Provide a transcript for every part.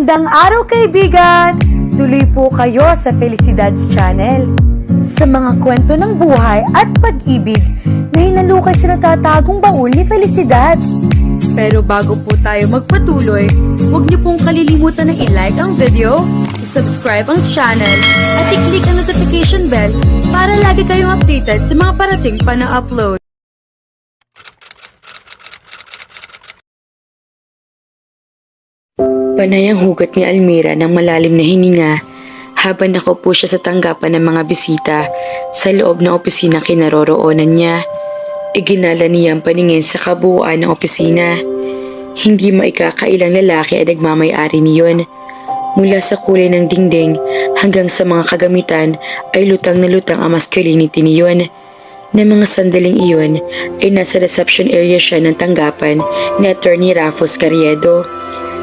Magandang araw kaibigan! Tuloy po kayo sa Felicidad's Channel. Sa mga kwento ng buhay at pag-ibig na hinalukay sa natatagong baul ni Felicidad. Pero bago po tayo magpatuloy, huwag niyo pong kalilimutan na i-like ang video, i-subscribe ang channel, at i-click ang notification bell para lagi kayong updated sa mga parating pa na upload. Panay ang hugot ni Almira ng malalim na hininga habang nakaupo siya sa tanggapan ng mga bisita sa loob ng opisina kinaroroonan niya. Iginala niya ang paningin sa kabuuan ng opisina. Hindi maikakailang lalaki ay nagmamay-ari niyon. Mula sa kulay ng dingding hanggang sa mga kagamitan ay lutang na lutang ang masculinity niyon. Na mga sandaling iyon ay nasa reception area siya ng tanggapan ni Attorney Rafos Carriedo.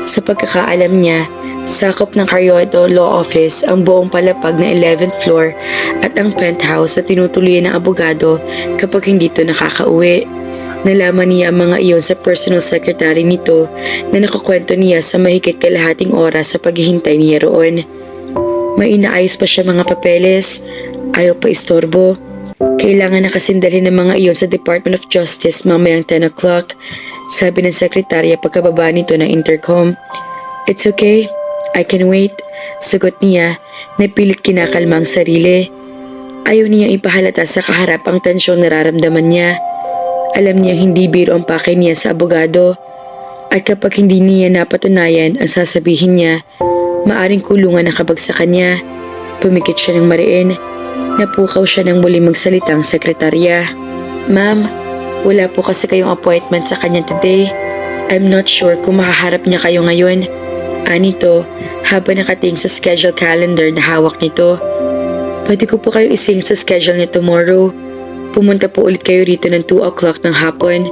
Sa pagkakaalam niya, sakop ng Carriedo Law Office ang buong palapag na 11th floor at ang penthouse na tinutuloyan ng abogado kapag hindi ito nakakauwi. Nalaman niya ang mga iyon sa personal secretary nito na nakakwento niya sa mahigit kalahating oras sa paghihintay niya roon. May inaayos pa siya mga papeles, ayaw pa istorbo. Kailangan nakasindalhin ng mga iyon sa Department of Justice mamayang 10 o'clock, sabi ng sekretarya pagkababa nito ng intercom. It's okay, I can wait, sagot niya na pilit kinakalma ang sarili. Ayaw niya ipahalata sa kaharap ang tensyong nararamdaman niya. Alam niya hindi biro ang pakay niya sa abogado at kapag hindi niya napatunayan ang sasabihin niya, maaring kulungan ang kabagsakan niya. Pumikit siya ng mariin. Napukaw siya nang muli magsalitang sekretarya. Ma'am, wala po kasi kayong appointment sa kanya today. I'm not sure kung makaharap niya kayo ngayon. Anito, habang nakating sa schedule calendar na hawak nito. Pwede ko po kayo ising sa schedule niya tomorrow. Pumunta po ulit kayo rito ng 2 o'clock ng hapon.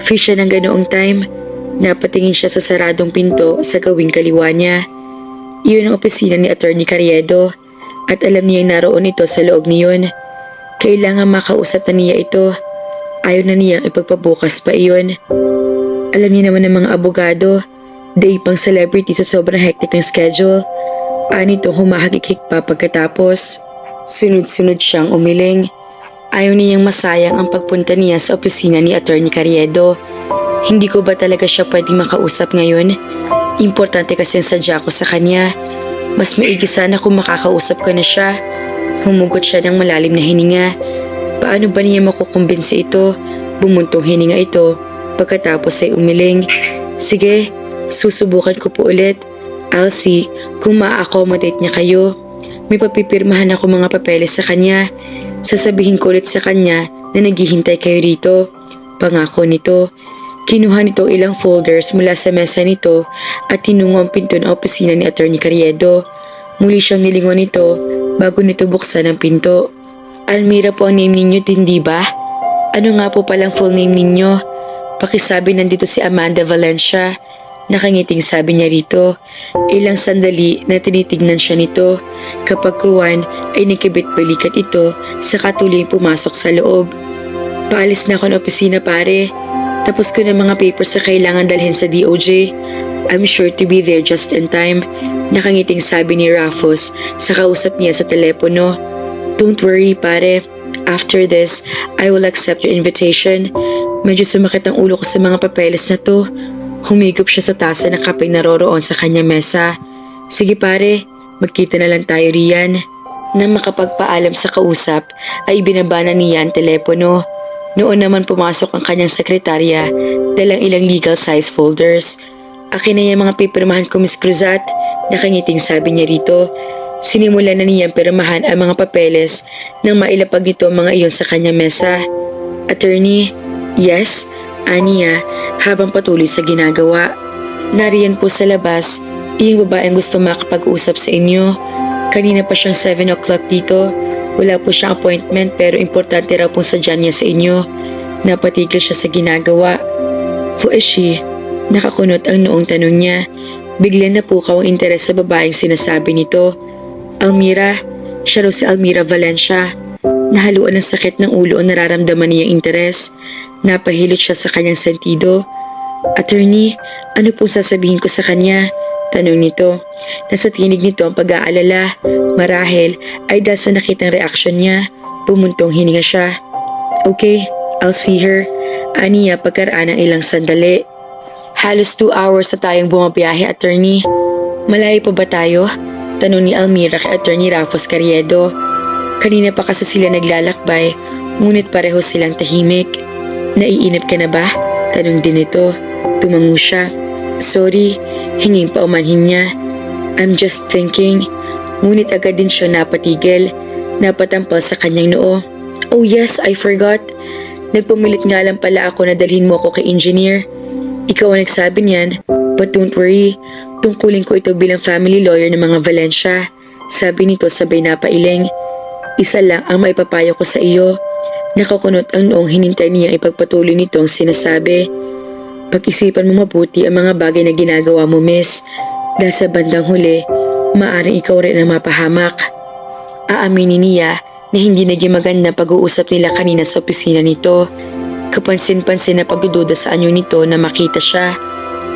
Free siya ng ganoong time. Napatingin siya sa saradong pinto sa gawing kaliwa niya. Iyon ang opisina ni Attorney Carriedo. At alam niya naroon ito sa loob niyon. Kailangan makausap na niya ito. Ayaw na niyang ipagpabukas pa iyon. Alam niya naman ng mga abogado, day pang celebrity sa sobrang hectic ng schedule. Anito humahagikik pa pagkatapos. Sunod-sunod siyang umiling. Ayaw niyang masayang ang pagpunta niya sa opisina ni Attorney Carriedo. Hindi ko ba talaga siya pwedeng makausap ngayon? Importante kasi ang sadya ko sa kanya. Mas maigi sana kung makakausap ko na siya. Humugot siya ng malalim na hininga. Paano ba niya makukumbinsi ito? Bumuntong hininga ito. Pagkatapos ay umiling. Sige, susubukan ko po ulit. I'll see kung ma-accommodate niya kayo. May papipirmahan ako mga papeles sa kanya. Sasabihin ko ulit sa kanya na naghihintay kayo rito. Pangako nito. Kinuha nito ilang folders mula sa mesa nito at tinungo ang pinto ng opisina ni Attorney Carriedo. Muli siyang nilingon nito bago nito buksan ang pinto. Almira po ang name ninyo, hindi ba? Ano nga po palang full name ninyo? Pakisabi nandito si Amanda Valencia. Nakangiting sabi niya rito. Ilang sandali na tinitignan siya nito. Kapag kuwan ay nakibit-balikat ito sa katuloy pumasok sa loob. Paalis na ako ng opisina pare. Tapos ko na mga papers na kailangan dalhin sa DOJ. I'm sure to be there just in time. Nakangiting sabi ni Rafos sa kausap niya sa telepono. Don't worry pare. After this, I will accept your invitation. Medyo sumakit ang ulo ko sa mga papeles na to. Humigop siya sa tasa ng kapeng naroroon sa kanya mesa. Sige pare, magkita na lang tayo riyan. Nang makapagpaalam sa kausap, ay binabana niya ang telepono. Noon naman pumasok ang kanyang sekretarya, dalang ilang legal size folders. Akin na yung mga pipirmahan ko, Miss Cruzat, nakangiting sabi niya rito. Sinimulan na niyang pirmahan ang mga papeles nang mailapag nito ang mga iyon sa kanyang mesa. Attorney, yes, aniya habang patuloy sa ginagawa. Nariyan po sa labas, iyong babaeng gusto makapag-usap sa inyo. Kanina pa siyang 7 o'clock dito. Wala po siyang appointment pero importante raw pong sadya niya sa inyo. Napatigil siya sa ginagawa. Who is she? Nakakunot ang noong tanong niya. Bigla na pukaw ang interes sa babaeng sinasabi nito. Almira, siya raw si Almira Valencia. Nahaluan ng sakit ng ulo ang nararamdaman niyang interes. Napahilot siya sa kanyang sentido. Attorney, ano pong sasabihin ko sa kanya? Tanong nito. Nasa tinig nito ang pag-aalala. Marahil ay dahil sa nakitang reaksyon niya, bumuntong hininga siya. Okay, I'll see her. Aniya pagkaraan ng ilang sandali. Halos 2 hours na tayong bumabiyahe, attorney. Malayo pa ba tayo? Tanong ni Almira kay Attorney Rafos Carriedo. Kanina pa kasi sila naglalakbay, ngunit pareho silang tahimik. Naiinip ka na ba? Tanong din ito. Tumango siya. Sorry, hinging pa umanhin niya. I'm just thinking. Ngunit agad din siya napatigil. Napatampal sa kanyang noo. Oh yes, I forgot. Nagpumilit nga lang pala ako na dalhin mo ako kay engineer. Ikaw ang nagsabi niyan, but don't worry. Tungkulin ko ito bilang family lawyer ng mga Valencia. Sabi nito sabay napailing. Isa lang ang maipapayo ko sa iyo. Nakakunot ang noong hinintay niya ipagpatuloy nito ang sinasabi. Pag-isipan mo mabuti ang mga bagay na ginagawa mo, miss. Dahil sa bandang huli, maaring ikaw rin ang mapahamak. Aaminin niya na hindi naging maganda pag-uusap nila kanina sa opisina nito. Kapansin-pansin na pagdududa sa anyo nito na makita siya.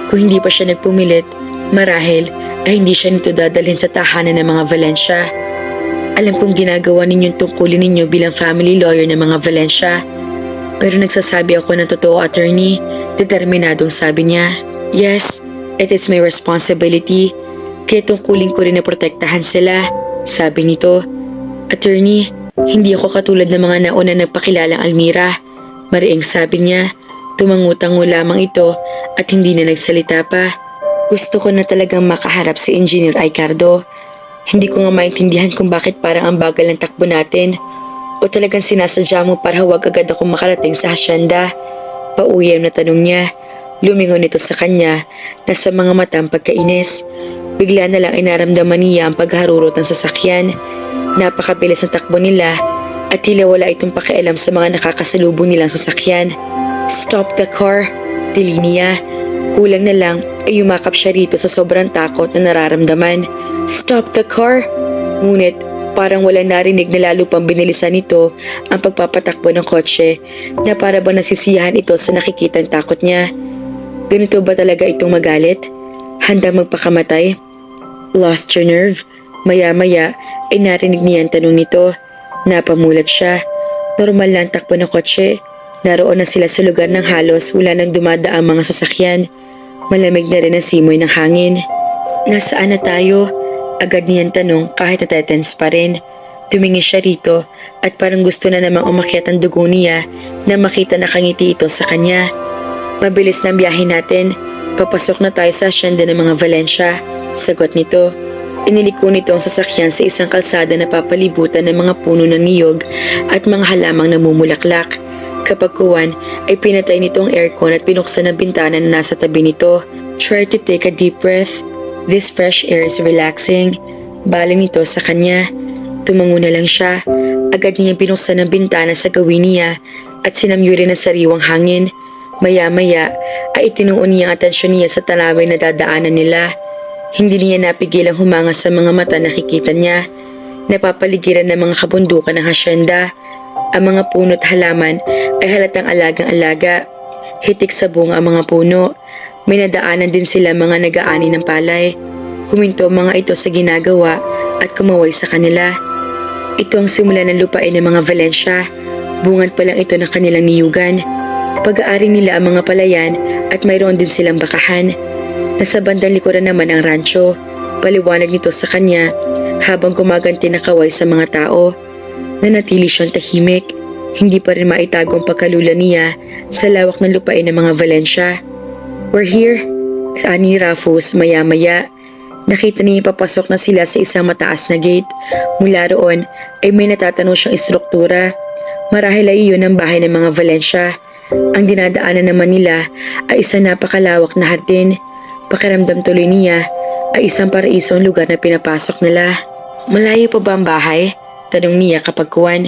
Kung hindi pa siya nagpumilit, marahil ay hindi siya nito dadalhin sa tahanan ng mga Valencia. Alam kong ginagawa ninyong tungkulin ninyo bilang family lawyer ng mga Valencia. Pero nagsasabi ako ng totoo, attorney. Determinadong sabi niya. Yes, it is my responsibility. Kaya tungkulin ko rin na protektahan sila. Sabi nito. Attorney, hindi ako katulad ng mga nauna nagpakilalang Almira. Mariing sabi niya. Tumangutango lamang ito at hindi na nagsalita pa. Gusto ko na talagang makaharap si Engineer Ricardo. Hindi ko nga maintindihan kung bakit parang ang bagal ng takbo natin. O talagang sinasadya mo para huwag agad akong makarating sa hasyenda. Pauyam na tanong niya. Lumingon ito sa kanya na sa mga matang pagkainis. Bigla na lang inaramdaman niya ang pagharurot ng sasakyan. Napakabilis ng takbo nila at tila wala itong pakialam sa mga nakakasalubong nilang sasakyan. Stop the car, tili niya. Kulang na lang ay yumakap siya rito sa sobrang takot na nararamdaman. Stop the car! Ngunit parang wala narinig na lalo pang binilisan nito ang pagpapatakbo ng kotse na para bang nasisiyahan ito sa nakikitang takot niya. Ganito ba talaga itong magalit? Handang magpakamatay? Lost your nerve? Maya-maya ay narinig niya ang tanong nito. Napamulat siya. Normal na ang takbo ng kotse. Naroon na sila sa lugar ng halos wala nang dumadaang mga sasakyan. Malamig na rin ang simoy ng hangin. Nasaan na tayo? Agad niyan tanong kahit natetens pa rin. Tumingin siya rito at parang gusto na namang umakyat ang dugo niya na makita na kangiti ito sa kanya. Mabilis na ang biyahe natin. Papasok na tayo sa asyenda ng mga Valencia. Sagot nito. Iniliko nito ang sasakyan sa isang kalsada na papalibutan ng mga puno ng niyog at mga halamang namumulaklak. Kapag kuwan ay pinatay nito ang aircon at pinuksan ang bintana na nasa tabi nito. Try to take a deep breath. This fresh air is relaxing. Baling nito sa kanya. Tumango na lang siya. Agad niya binuksan ang bintana sa gawin niya at sinamyo rin ang sariwang hangin. Maya-maya ay itinuon niya ang atensyon niya sa tanawin na dadaanan nila. Hindi niya napigilang humanga sa mga mata na nakikita niya. Napapaligiran ng mga kabundukan ng hasyenda. Ang mga puno at halaman ay halatang alagang-alaga. Hitik sa bunga ang mga puno. May nadaanan din sila mga nag-aani ng palay. Huminto mga ito sa ginagawa at kumaway sa kanila. Ito ang simula ng lupain ng mga Valencia. Bungad pa lang ito ng kanilang niyugan. Pag-aari nila ang mga palayan at mayroon din silang bakahan. Nasa bandang likuran naman ang rancho. Paliwanag nito sa kanya habang gumaganti na kaway sa mga tao. Nanatili siyang tahimik. Hindi pa rin maitago ang pagkalula niya sa lawak ng lupain ng mga Valencia. We're here, ani ni Rafos maya-maya. Nakita niya papasok na sila sa isang mataas na gate. Mula roon ay may natatanong siyang istruktura. Marahil ay iyon ang bahay ng mga Valencia. Ang dinadaanan naman nila ay isang napakalawak na hardin. Pakiramdam tuloy niya ay isang paraiso ang lugar na pinapasok nila. Malayo pa ba ang bahay? Tanong niya kapag kuwan.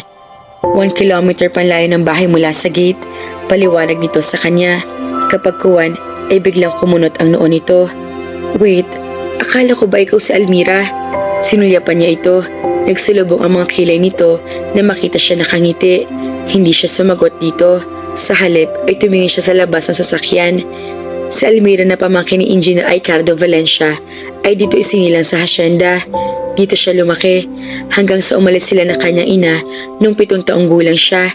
1 kilometer panlayo ng bahay mula sa gate. Paliwanag nito sa kanya. Kapag kuwan ay biglang kumunot ang noo nito. Wait, akala ko ba ikaw si Almira? Sinulyapan niya ito. Nagsulubong ang mga kilay nito na makita siya nakangiti. Hindi siya sumagot dito. Sa halip ay tumingin siya sa labas ng sasakyan. Si Almira na pamangkin ni Engineer Ricardo Valencia ay dito isinilang sa hasyenda. Dito siya lumaki hanggang sa umalis sila na kanyang ina nung 7 taong gulang siya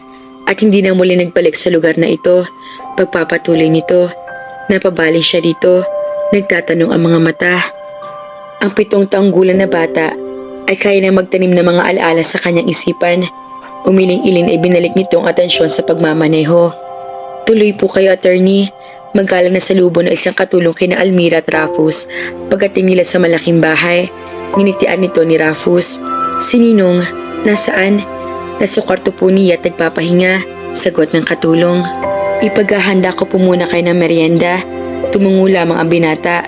at hindi na muli nagbalik sa lugar na ito. Pagpapatuloy nito, napabaling siya dito, nagtatanong ang mga mata. Ang 7 taong gulang na bata ay kaya na magtanim ng mga alaala sa kanyang isipan. Umiling-ilin ay binalik nito ang atensyon sa pagmamaneho. Tuloy po kayo, attorney. Magalang na sa lubo ng isang katulong kina Almira at Rafus pagdating nila sa malaking bahay. Nginitian nito ni Rafus. Si Ninong, nasaan? Nasa kwarto po niya at nagpapahinga, sagot ng katulong. Ipaghahanda ko po muna kayo ng merienda. Tumungo lamang ang binata.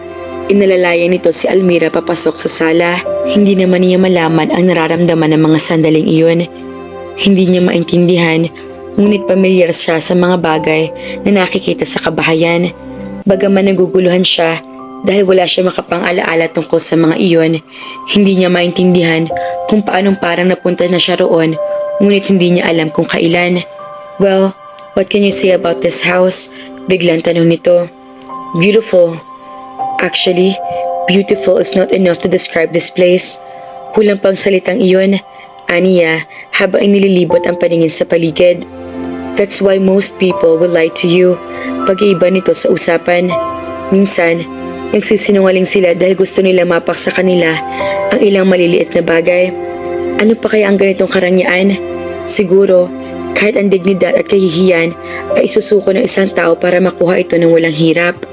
Inalalayan nito si Almira papasok sa sala. Hindi naman niya malaman ang nararamdaman ng mga sandaling iyon. Hindi niya maintindihan, ngunit pamilyar siya sa mga bagay na nakikita sa kabahayan. Bagaman naguguluhan siya dahil wala siya makapang-alaala tungkol sa mga iyon, hindi niya maintindihan kung paanong parang napunta na siya roon, ngunit hindi niya alam kung kailan. Well, what can you say about this house? Biglang tanong nito. Beautiful. Actually, beautiful is not enough to describe this place. Kulang pang salitang iyon, aniya habang inililibot ang paningin sa paligid. That's why most people will lie to you. Pag-iiba nito sa usapan. Minsan, nagsisinungaling sila dahil gusto nila mapak sa kanila ang ilang maliliit na bagay. Ano pa kaya ang ganitong karangyaan? Siguro, kahit ang dignidad at kahihiyan ay isusuko ng isang tao para makuha ito ng walang hirap.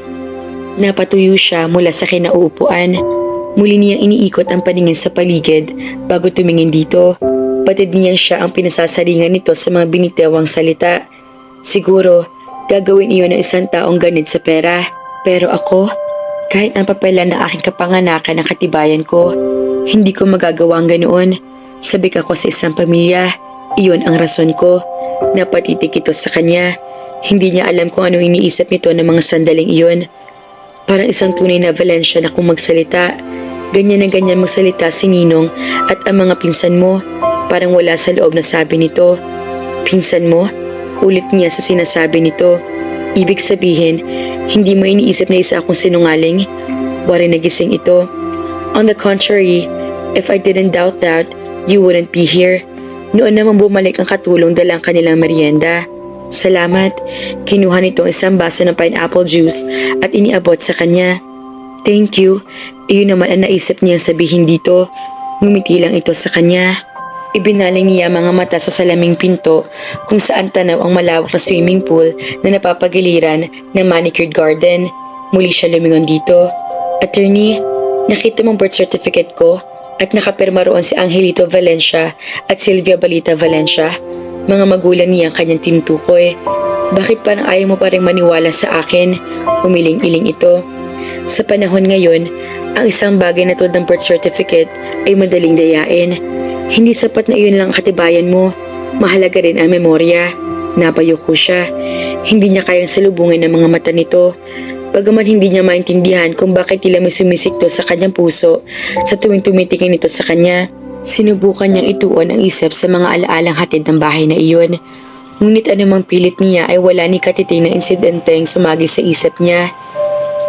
Napatuyo siya mula sa kinauupuan. Muli niyang iniikot ang paningin sa paligid bago tumingin dito. Batid niyang siya ang pinasasaringan nito sa mga binitewang salita. Siguro, gagawin iyon ng isang taong ganid sa pera. Pero ako, kahit ang papelan ng aking kapanganakan ng katibayan ko, hindi ko magagawa ang ganoon. Sabik ako sa isang pamilya, iyon ang rason ko. Napatitik ito sa kanya. Hindi niya alam kung anong iniisip nito ng mga sandaling iyon. Parang isang tunay na Valencia na kung magsalita. Ganyan na ganyan magsalita si Ninong at ang mga pinsan mo. Parang wala sa loob na sabi nito. Pinsan mo? Ulit niya sa sinasabi nito. Ibig sabihin, hindi mo iniisip na isa akong sinungaling? Wari nagising ito. On the contrary, if I didn't doubt that, you wouldn't be here. Noon naman bumalik ang katulong dalang kanilang merienda. Salamat. Kinuha nitong isang baso ng pineapple juice at iniabot sa kanya. Thank you. Iyon naman ang naisip niyang sabihin dito. Ngumiti lang ito sa kanya. Ibinaling niya mga mata sa salaming pinto kung saan tanaw ang malawak na swimming pool na napapagiliran ng manicured garden. Muli siya lumingon dito. Attorney, nakita mong birth certificate ko at nakapirma roon si Angelito Valencia at Sylvia Balita Valencia. Mga magulang niya ang kanyang tinutukoy. Bakit parang ayaw mo pa rin maniwala sa akin? Umiling-iling ito. Sa panahon ngayon, ang isang bagay na tulad ng birth certificate ay madaling dayain. Hindi sapat na iyon lang ang katibayan mo. Mahalaga rin ang memorya. Napayo ko siya. Hindi niya kayang salubungin ang mga mata nito. Bagaman hindi niya maintindihan kung bakit tila may sumisikto sa kanyang puso sa tuwing tumitingin nito sa kanya. Sinubukan niyang ituon ang isip sa mga alaalang hatid ng bahay na iyon. Ngunit anumang pilit niya ay wala ni katiting na insidenteng sumagi sa isip niya.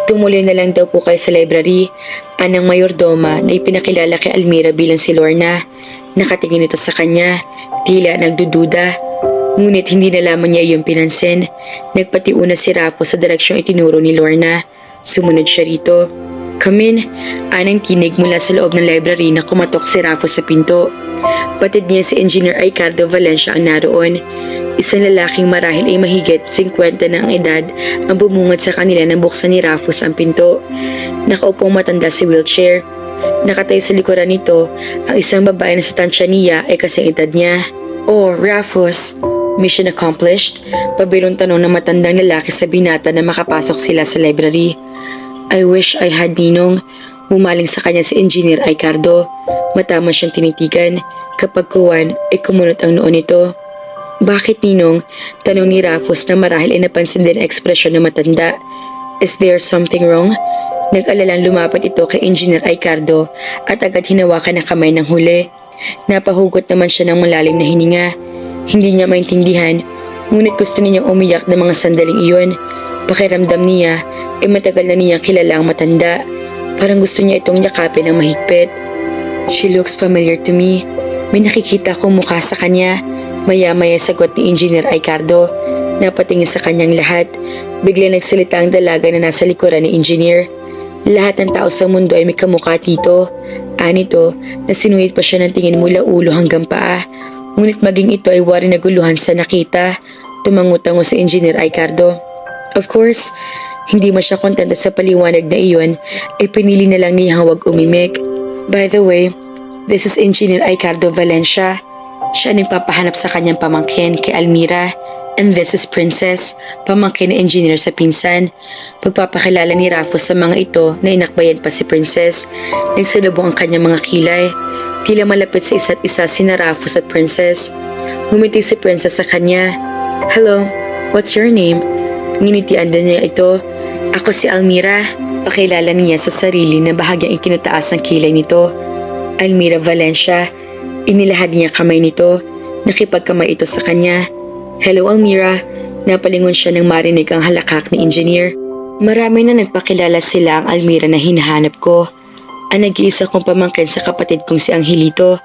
Tumuloy na lang daw po kayo sa library, anang mayordoma na ipinakilala kay Almira bilang si Lorna. Nakatingin ito sa kanya, tila nagdududa. Ngunit hindi na lamang niya iyong pinansin. Nagpatiuna si Raffo sa direksyong itinuro ni Lorna. Sumunod siya rito. Come in, anang tinig mula sa loob ng library na kumatok si Raffo sa pinto. Batid niya si Engineer Ricardo Valencia ang naroon. Isang lalaking marahil ay mahigit 50 na ang edad ang bumungad sa kanila nang buksan ni Rafus ang pinto. Nakaupong matanda si wheelchair. Nakatayo sa likuran nito ang isang babae na sa tansya niya ay kasing edad niya. Oh, Rafus, mission accomplished? Pabilong tanong ng matandang lalaki sa binata na makapasok sila sa library. I wish I had Ninong. Mumaling sa kanya si Engineer Ricardo. Matama siyang tinitigan. Kapag kuwan ay kumunot ang noon nito. Bakit, Ninong? Tanong ni Rafus na marahil ay napansin din ang ekspresyon ng matanda. Is there something wrong? Nag-alalang lumapat ito kay Engineer Ricardo at agad hinawakan ang kamay ng huli. Napahugot naman siya ng malalim na hininga. Hindi niya maintindihan, ngunit gusto niyang umiyak ng mga sandaling iyon. Pakiramdam niya ay matagal na niyang kilala ang matanda. Parang gusto niya itong yakapin ng mahigpit. She looks familiar to me. May nakikita akong mukha sa kanya. Maya-maya sagot ni Engineer Ricardo. Napatingin sa kanyang lahat. Bigla nagsalita ang dalaga na nasa likuran ni Engineer. Lahat ng tao sa mundo ay may kamukha dito. Anito, na sinuhid pa siya ng tingin mula ulo hanggang paa. Ngunit maging ito ay wari naguluhan sa nakita. Tumangutango si Engineer Ricardo. Of course, hindi man siya kontento sa paliwanag na iyon, ay pinili na lang niya huwag umimik. By the way, this is Engineer Ricardo Valencia. Siya ang nagpapahanap sa kanyang pamangkin kay Almira. And this is Princess, pamangkin na engineer sa pinsan. Pagpapakilala ni Rafo sa mga ito na inakbayan pa si Princess. Nagsalubong ang kanyang mga kilay. Tila malapit sa isa't isa sina Rafos at Princess. Ngumiti si Princess sa kanya. Hello, what's your name? Nginitian din niya ito. Ako si Almira. Pakilala niya sa sarili na bahagyang ikinataas ng kilay nito. Almira Valencia. Inilahad niya kamay nito. Nakipagkamay ito sa kanya. Hello Almira. Napalingon siya nang marinig ang halakak ni Engineer. Marami na nagpakilala sila ang Almira na hinahanap ko. Ang nag-iisa kong pamangkin sa kapatid kong si Angelito.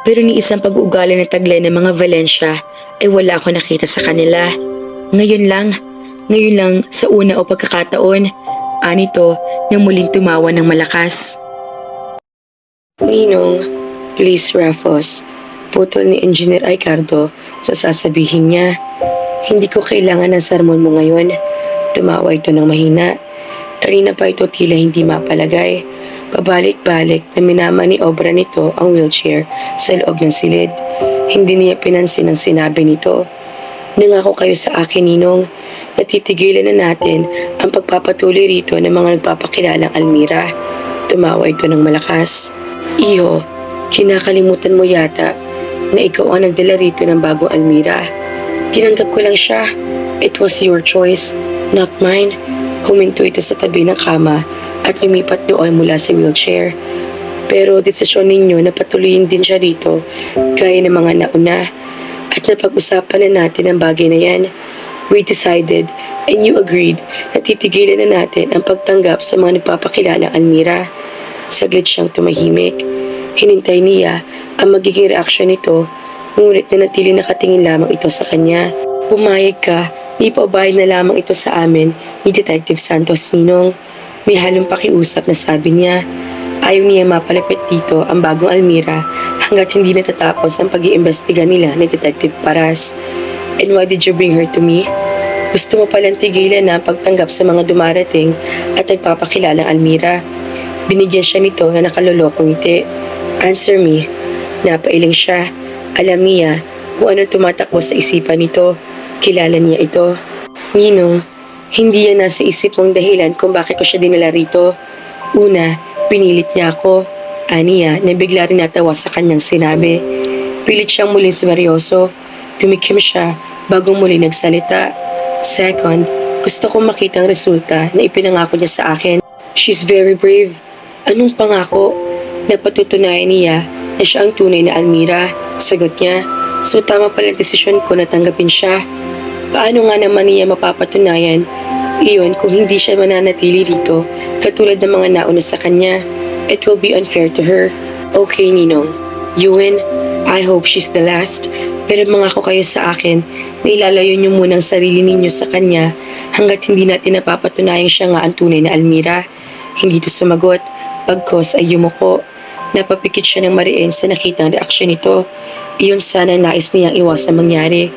Pero ni isang pag-uugali na taglay ng mga Valencia ay wala ako nakita sa kanila. Ngayon lang sa una o pagkakataon, anito nang muling tumawa ng malakas. Ninong, please Rafos, putol ni Engineer Ricardo sa sasabihin niya. Hindi ko kailangan ng sermon mo ngayon. Tumawa ito ng mahina. Kanina pa ito tila hindi mapalagay. Pabalik-balik na minamani obra nito ang wheelchair sa loob ng silid. Hindi niya pinansin ang sinabi nito. Nangako kayo sa akin, Ninong, na titigilan na natin ang pagpapatuloy rito ng mga nagpapakilalang Almira. Tumawa ito ng malakas. Iho, kinakalimutan mo yata na ikaw ang nagdala rito ng bagong Almira. Tinanggap ko lang siya. It was your choice, not mine. Huminto ito sa tabi ng kama at lumipat doon mula sa wheelchair. Pero desisyon ninyo na patuloyin din siya rito gaya ng mga nauna. At napag-usapan na natin ang bagay na yan. We decided and you agreed na titigilan na natin ang pagtanggap sa mga nagpapakilalang Almira. Saglit siyang tumahimik. Hinintay niya ang magiging reaksyon nito, ngunit nanatili nakatingin lamang ito sa kanya. Pumayag ka, ipaubahin na lamang ito sa amin ni Detective Santos, Ninong. May halong pakiusap na sabi niya. Ayaw niya mapalapit dito ang bagong Almira hanggat hindi natatapos ang pag-iimbestiga nila ni Detective Paras. And why did you bring her to me? Gusto mo palang tigilan na pagtanggap sa mga dumarating at nagpapakilalang Almira. Binigyan siya nito na nakalolokong ngiti. Answer me. Napailing siya. Alam niya kung ano tumatakbo sa isipan nito. Kilala niya ito. Ninong, hindi yan nasa isip mong dahilan kung bakit ko siya dinala rito. Una, pinilit niya ako. Aniya, na bigla rin natawa sa kanyang sinabi. Pilit siyang muling sumeryoso. Tumikim siya bagong muli nagsalita. Second, gusto kong makita ang resulta na ipinangako niya sa akin. She's very brave. Anong pangako? Napatutunayan niya na siya ang tunay na Almira. Sagot niya. So tama pala ang desisyon ko na tanggapin siya. Paano nga naman niya mapapatunayan iyon kung hindi siya mananatili rito katulad ng mga nauna sa kanya? It will be unfair to her. Okay, Ninong. You win. I hope she's the last. Pero mangako kayo sa akin na ilalayo niyo muna ang sarili ninyo sa kanya hanggat hindi natin napapatunayan siya nga ang tunay na Almira. Hindi ito sumagot. Pagkos ay yumuko. Napapikit siya ng mariin sa nakitang reaksyon nito. Iyon sana ang nais niyang iwasang mangyari.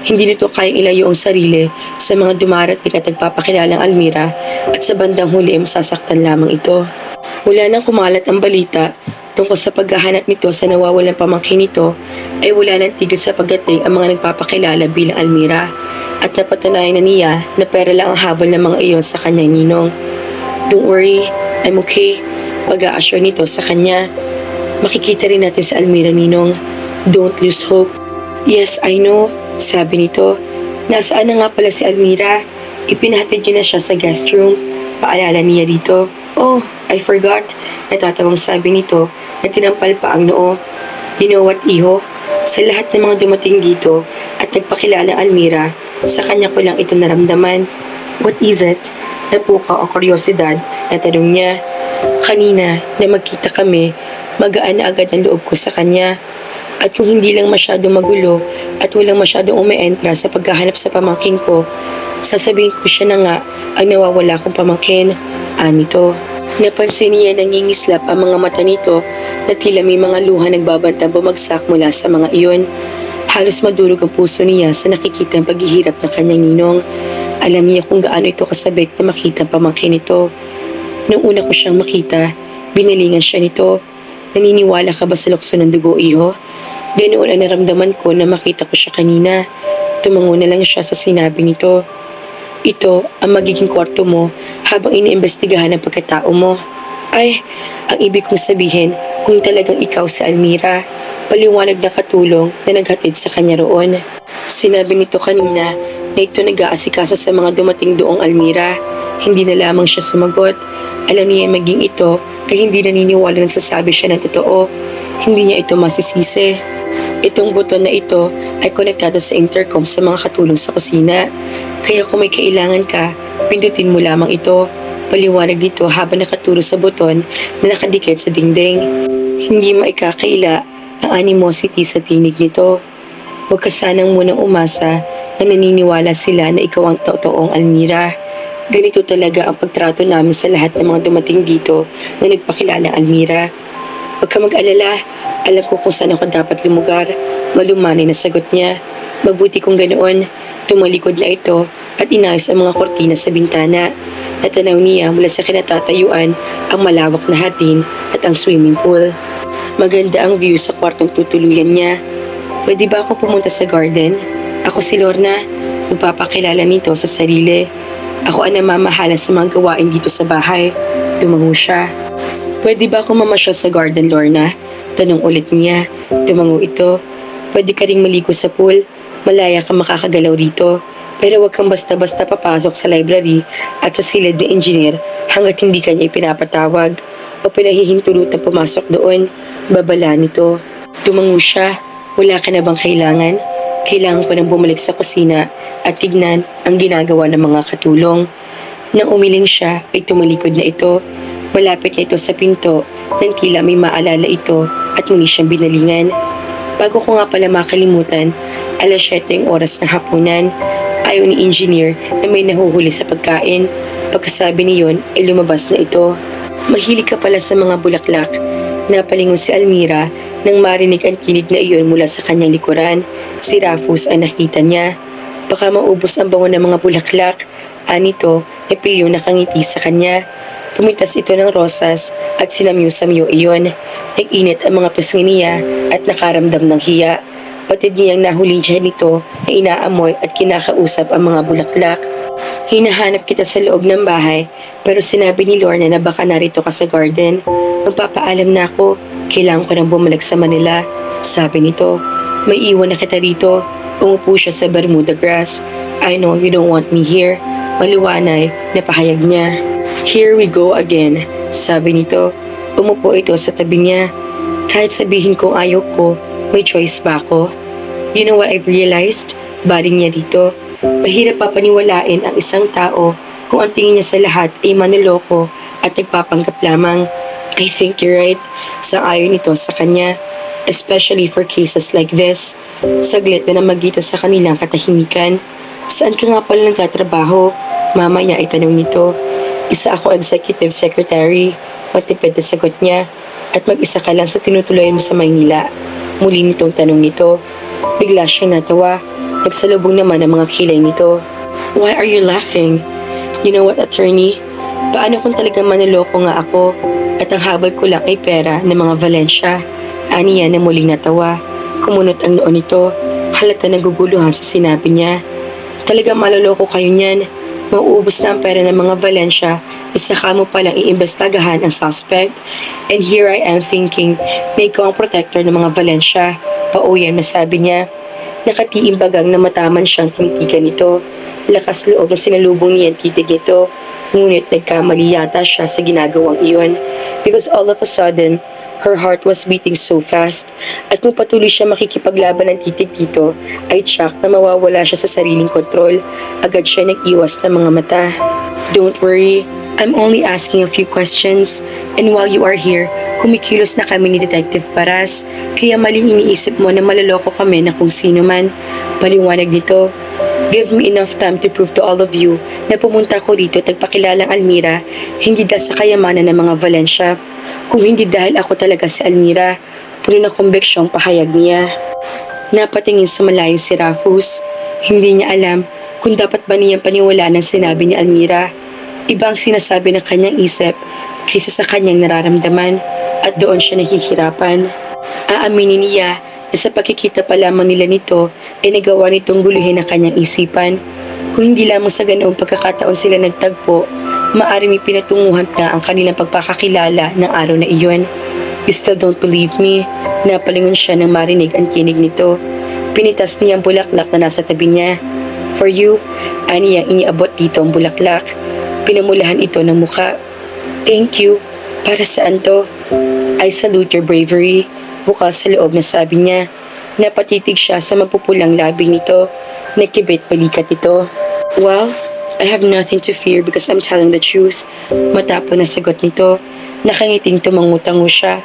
Hindi nito kayang ilayo ang sarili sa mga dumarating at nagpapakilalang Almira at sa bandang huli ay masasaktan lamang ito. Mula nang kumalat ang balita tungkol sa paghahanap nito sa nawawalang pamangkin nito, ay wala nang tigil sa pagdating ang mga nagpapakilala bilang Almira at napatunayan na niya na pera lang ang habol ng mga iyon sa kanyang ninong. Don't worry, I'm okay. Pag-a-assure nito sa kanya. Makikita rin natin sa Almira, Ninong. Don't lose hope. Yes, I know, sabi nito. Nasaan na nga pala si Almira? Ipinahatid niyo na siya sa guest room. Paalala niya dito. Oh, I forgot. Natatawang sabi nito na tinampal pa ang noo. You know what, Iho? Sa lahat ng mga dumating dito at nagpakilala Almira, sa kanya ko lang ito naramdaman. What is it? Napuka o kuryosidad na tanong niya. Kanina na magkita kami, magaan na agad ang loob ko sa kanya. At kung hindi lang masyadong magulo at walang masyadong umeentra sa paghahanap sa pamangkin ko, sasabihin ko siya na nga ang nawawala kong pamangkin. Anito. Napansin niya nangingislap ang mga mata nito na tila may mga luha nagbabantang bumagsak mula sa mga iyon. Halos madurog ang puso niya sa nakikita ang paghihirap ng kanyang ninong. Alam niya kung gaano ito kasabik na makita ang pamangkin nito. Nung una ko siyang makita, binalingan siya nito. Naniniwala ka ba sa lukso ng dugo, iho? Ganoon ang naramdaman ko na makita ko siya kanina. Tumango na lang siya sa sinabi nito. Ito ang magiging kwarto mo habang iniimbestigahan ang pagkatao mo. Ay, ang ibig kong sabihin, kung talagang ikaw si Almira, paliwanag na katulong na naghatid sa kanya roon. Sinabi nito kanina na ito nag-aasikaso sa mga dumating doong Almira. Hindi na lamang siya sumagot. Alam niya maging ito ay hindi naniniwala nang sasabi siya ng totoo. Hindi niya ito masisisi. Itong buton na ito ay konektado sa intercom sa mga katulong sa kusina. Kaya kung may kailangan ka, pindutin mo lamang ito. Paliwanag dito habang nakaturo sa buton na nakadikit sa dingding. Hindi maikakaila ang animosity sa tinig nito. Huwag ka sanang munang umasa na naniniwala sila na ikaw ang totoong Almira. Ganito talaga ang pagtrato namin sa lahat ng mga dumating dito na nagpakilala Almira. Huwag ka mag-alala. Alam ko kung saan ako dapat lumugar. Malumanay na sagot niya. Mabuti kung ganoon. Tumalikod na ito at inayos ang mga kortina sa bintana. Natanaw niya mula sa kinatatayuan ang malawak na hatin at ang swimming pool. Maganda ang view sa kwartong tutuluyan niya. Pwede ba ako pumunta sa garden? Ako si Lorna. Magpapakilala nito sa sarili. Ako ang namamahala sa mga gawain dito sa bahay. Tumango siya. Pwede ba ako mamasyal sa garden, Lorna? Tanong ulit niya. Tumango ito. Pwede ka ring maligo sa pool. Malaya ka makakagalaw rito. Pero huwag kang basta-basta papasok sa library at sa silid ng engineer hanggat hindi ka niya ipinapatawag o pinahihintulutang pumasok doon. Babala nito. Tumango siya. Wala ka na bang kailangan? Kailangan ko nang bumalik sa kusina at tignan ang ginagawa ng mga katulong. Nang umiling siya ay tumalikod na ito. Malapit na ito sa pinto nang tila may maalala ito at muli siyang binalingan. Bago ko nga pala makalimutan, 7:00 yung oras ng hapunan. Ayaw ni engineer na may nahuhuli sa pagkain. Pagkasabi niyon ay lumabas na ito. Mahilig ka pala sa mga bulaklak. Napalingon si Almira nang marinig ang tinig na iyon mula sa kanyang likuran. Si Rafus ay nakita niya. Baka maubos ang bango ng mga bulaklak. Anito ay pilyo nakangiti sa kanya. Pumitas ito ng rosas at sinamyo-samyo iyon. Nag-init ang mga pisngi niya at nakaramdam ng hiya. Patid niyang nahuli siya nito na inaamoy at kinakausap ang mga bulaklak. Hinahanap kita sa loob ng bahay pero sinabi ni Lorna na baka narito ka sa garden. Magpapaalam na ako. Kailangan ko nang bumalik sa Manila. Sabi nito, may iwan na kita rito. Umupo siya sa Bermuda grass. I know you don't want me here. Maliwanay na pahayag niya. Here we go again, sabi nito. Umupo ito sa tabi niya. Kahit sabihin kong ayaw ko, may choice ba ako? You know what I've realized? Baling niya dito. Mahirap papaniwalain ang isang tao kung ang tingin niya sa lahat ay manloloko at nagpapanggap lamang. I think you're right. Sang-ayon ito sa kanya. Especially for cases like this. Saglit na namagitan sa kanilang katahimikan. Saan ka nga pala nagtatrabaho? Mamaya ay tanong nito. Isa ako executive secretary. Matipid na sagot niya. At mag-isa ka lang sa tinutuloyan mo sa Maynila. Muli nitong tanong nito. Bigla siyang natawa. Nagsalubong naman ang mga kilay nito. Why are you laughing? You know what, attorney? Paano kung talagang manloloko nga ako at ang habol ko lang ay pera ng mga Valencia? Aniya na muling natawa. Kumunot ang noon nito. Halata naguguluhan sa sinabi niya. Talagang maloloko kayo niyan. Mauubos na ang pera ng mga Valencia, isa ka mo palang iimbestagahan ang suspect. And here I am thinking na ikaw ang protector ng mga Valencia. Pauyan masabi niya. Nakatiimbagang na mataman siyang tinitigan nito. Lakas loob na sinalubong niya ang titig nito. Ngunit nagkamali yata siya sa ginagawang iyon. Because all of a sudden, Her heart was beating so fast at kung patuloy siya makikipaglaban ng titig dito ay tsak na mawawala siya sa sariling kontrol. Agad siya nag-iwas ng mga mata. Don't worry, I'm only asking a few questions and while you are here, kumikilos na kami ni Detective Paras kaya maling iniisip mo na malaloko kami na kung sino man. Paliwanag nito. Give me enough time to prove to all of you na pumunta ko rito at nagpakilalang Almira hindi dahil sa kayamanan ng mga Valencia, kung hindi dahil ako talaga si Almira, puno ng kumbeksyong pahayag niya. Napatingin sa malayo si Rufus. Hindi niya alam kung dapat ba niyang paniwalaan ang sinabi ni Almira. Ibang sinasabi ng kanyang isip kaysa sa kanyang nararamdaman at doon siya nahihirapan. Aaminin niya na sa pagkikita pa lamang nila nito ay nagawa nitong guluhin ang kanyang isipan. Kung hindi lamang sa ganoong pagkakataon sila nagtagpo, maaari may pinatunguhan na ang kanilang pagpakakilala ng araw na iyon. You still don't believe me? Napalingon siya nang marinig ang tinig nito. Pinitas niya ang bulaklak na nasa tabi niya. For you, ani niyang iniabot dito ang bulaklak. Pinamulahan ito ng muka. Thank you. Para saan to? I salute your bravery. Bukas sa loob na sabi niya. Napatitig siya sa mapupulang labi nito. Nakibit balikat ito. Well, I have nothing to fear because I'm telling the truth. Matapang na sagot nito. Nakangiting tumangutango siya.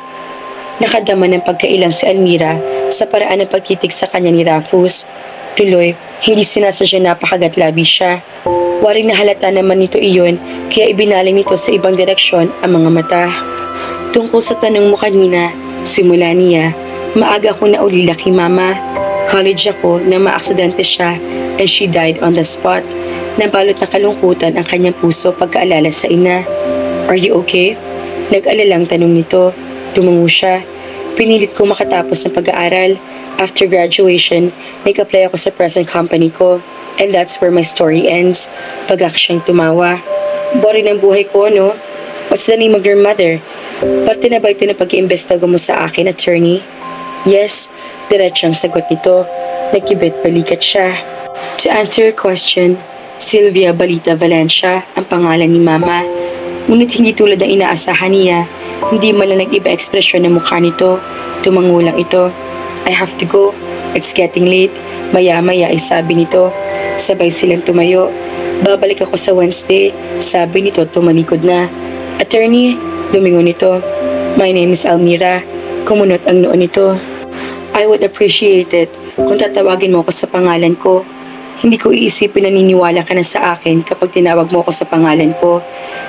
Nakadama ng pagkailang si Almira sa paraan ng pagkitig sa kanya ni Rufus. Tuloy, hindi sinasadya napakagat labi siya. Waring nahalata naman nito iyon kaya ibinaling nito sa ibang direksyon ang mga mata. Tungkol sa tanong mo kanina, simula niya, maaga ko naulila kay mama. College ako na maaksidente siya and she died on the spot. Nabalot na kalungkutan ang kanyang puso pagkaalala sa ina. Are you okay? Nag-alalang tanong nito. Tumungo siya. Pinilit ko makatapos ng pag-aaral. After graduation, nag-apply ako sa present company ko. And that's where my story ends. Pagak siyang tumawa. Boring ang buhay ko, no? What's the name of your mother? Parte na ba ito na pag-iimbestago mo sa akin, attorney? Yes, diretsang sagot nito. Nagkibit balikat siya. To answer your question, Sylvia Balita Valencia ang pangalan ni Mama. Ngunit hindi tulad ng inaasahan niya, hindi man lang nag-iba ekspresyon ng mukha nito. Tumangulang ito. I have to go. It's getting late. Maya-maya ay sabi nito. Sabay silang tumayo. Babalik ako sa Wednesday. Sabi nito tumalikod na. Attorney, dumingon nito. My name is Almira. Kumunot ang noon nito. I would appreciate it kung tatawagin mo ako sa pangalan ko. Hindi ko iisipin na niniwala ka na sa akin kapag tinawag mo ako sa pangalan ko.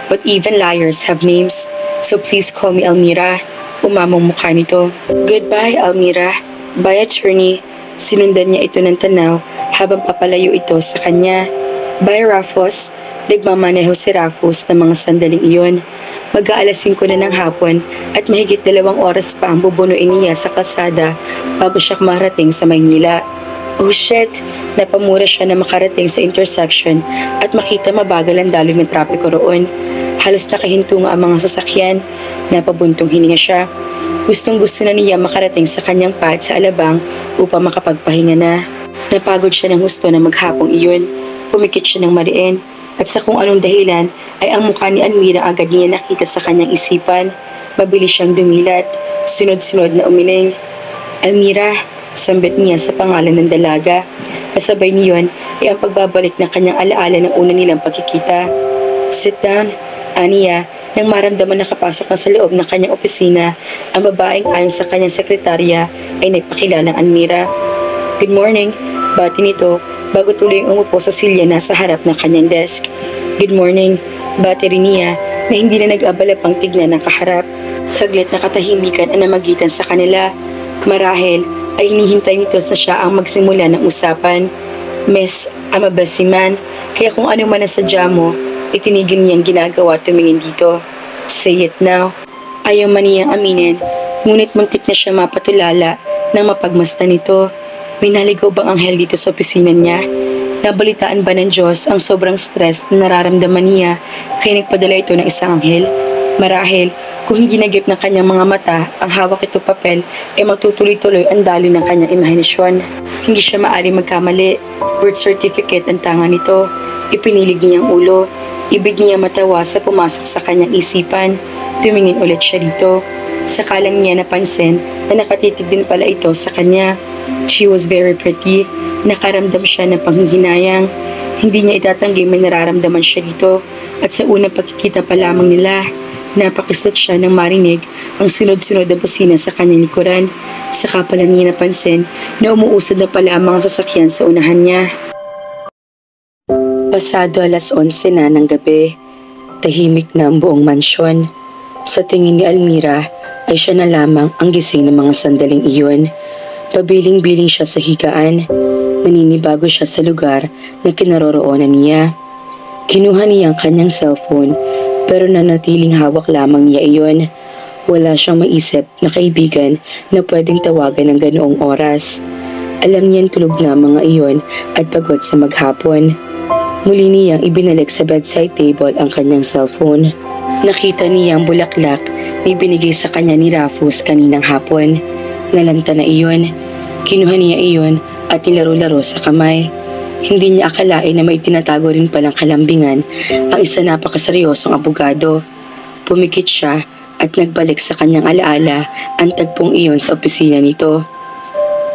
But even liars have names. So please call me Almira. Umamong mukha nito. Goodbye, Almira. Bye, attorney. Sinundan niya ito ng tanaw habang papalayo ito sa kanya. Bye, Rufus. Nagmamaneho si Rufus ng mga sandaling iyon. Mag-aalas 5 na ng hapon at mahigit 2 oras pa ang bubunuin niya sa kalsada bago siya marating sa Maynila. Oh shit! Napamura siya na makarating sa intersection at makita mabagal ang daloy ng trapiko roon. Halos nakahinto nga ang mga sasakyan. Napabuntong hininga siya. Gustong-gusto na niya makarating sa kanyang pad sa Alabang upang makapagpahinga na. Napagod siya ng husto na maghapong iyon. Pumikit siya ng mariin. At sa kung anong dahilan ay ang mukha ni Almira agad niya nakita sa kanyang isipan. Mabilis siyang dumilat. Sunod-sunod na umiling. Almira, sambit niya sa pangalan ng dalaga. Kasabay niyon ay ang pagbabalik ng kanyang alaala ng una nilang pagkikita. Sit down, aniya, nang maramdaman na kapasok na sa loob ng kanyang opisina, ang babaeng ayon sa kanyang sekretarya ay nagpakilalang Almira. Good morning, bati nito bago tuloy umupo sa silya na sa harap ng kanyang desk. Good morning, bati rin niya na hindi na nag-abala pang tignan ng kaharap. Saglit na katahimikan ang namagitan sa kanila. Marahil ay hinihintay nito na siya ang magsimula ng usapan. Miss, I'm a busy man, kaya kung ano man ang sadya mo, itinigil niyang ginagawa tumingin dito. Say it now. Ayaw man niyang aminin, ngunit muntik na siya mapatulala nang mapagmasdan nito. May naligaw bang anghel dito sa opisina niya? Nabalitaan ba ng Diyos ang sobrang stress na nararamdaman niya kaya nagpadala ito ng isang anghel? Marahil, kung hindi nagip ng kanyang mga mata ang hawak ito papel, ay magtutuloy-tuloy ang daloy ng kanyang imahinasyon. Hindi siya maaari magkamali. Birth certificate ang tanga nito. Ipinilig niya ang ulo. Ibig niya matawa sa pumasok sa kanyang isipan. Tumingin ulit siya dito. Sakalang niya napansin na nakatitig din pala ito sa kanya. She was very pretty. Nakaramdam siya ng panghihinayang. Hindi niya itatanggi may nararamdaman siya dito. At sa unang pagkikita pa lamang nila, napakislot siya nang marinig ang sunod-sunod na busina sa kanyang likuran. Saka pala niya napansin na umuusad na pala ang mga sasakyan sa unahan niya. Pasado 11:00 na ng gabi, tahimik na ang buong mansyon. Sa tingin ni Almira ay siya na lamang ang gising ng mga sandaling iyon. Pabiling-biling siya sa higaan. Naninibago siya sa lugar na kinaroroonan niya. Kinuha niya ang kanyang cellphone pero nanatiling hawak lamang niya iyon. Wala siyang maisip na kaibigan na pwedeng tawagan ng ganoong oras. Alam niyang tulog na ang mga iyon at pagod sa maghapon. Muli niyang ibinalik sa bedside table ang kanyang cellphone. Nakita niya ang bulaklak na ibinigay sa kanya ni Rafus kaninang hapon. Nalanta na iyon. Kinuha niya iyon at nilaro-laro sa kamay. Hindi niya akalain na may tinatago rin palang kalambingan ang isa napakaseryosong abogado. Pumikit siya at nagbalik sa kanyang alaala ang tagpong iyon sa opisina nito.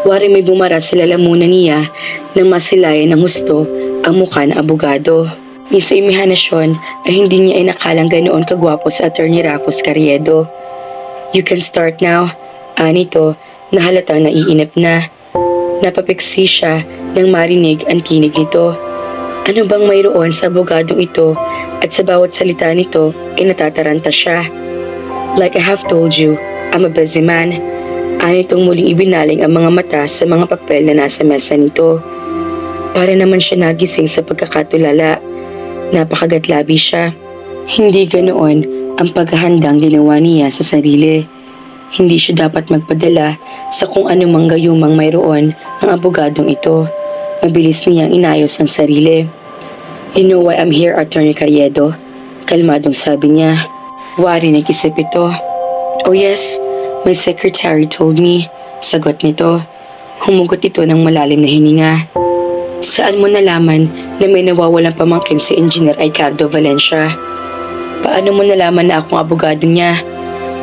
Wari may bumara sa lalamunan niya nang masilayan ng husto ang mukha ng abogado. Ni sa imihanasyon ay hindi niya inakalang ganoon kagwapo sa Attorney Rafus Carriedo. "You can start now," anito na halatang naiinip na. Napapiksi siya nang marinig ang tinig nito. Ano bang mayroon sa abogadong ito at sa bawat salita nito ay natataranta siya. "Like I have told you, I'm a busy man." Anitong muling ibinaling ang mga mata sa mga papel na nasa mesa nito. Para naman siya nagising sa pagkakatulala. Napakagatlabi siya. Hindi ganoon ang paghahandang ginawa niya sa sarili. Hindi siya dapat magpadala sa kung anumang gayumang mayroon ang abogadong ito. Mabilis niyang inayos ang sarili. "You know why I'm here, Attorney Carriedo?" Kalmadong sabi niya. Wari nag-isip ito. "Oh yes, my secretary told me." Sagot nito. Humugot ito ng malalim na hininga. "Saan mo nalaman na may nawawalang pamangkin si Engineer Ricardo Valencia? Paano mo nalaman na akong abogado niya?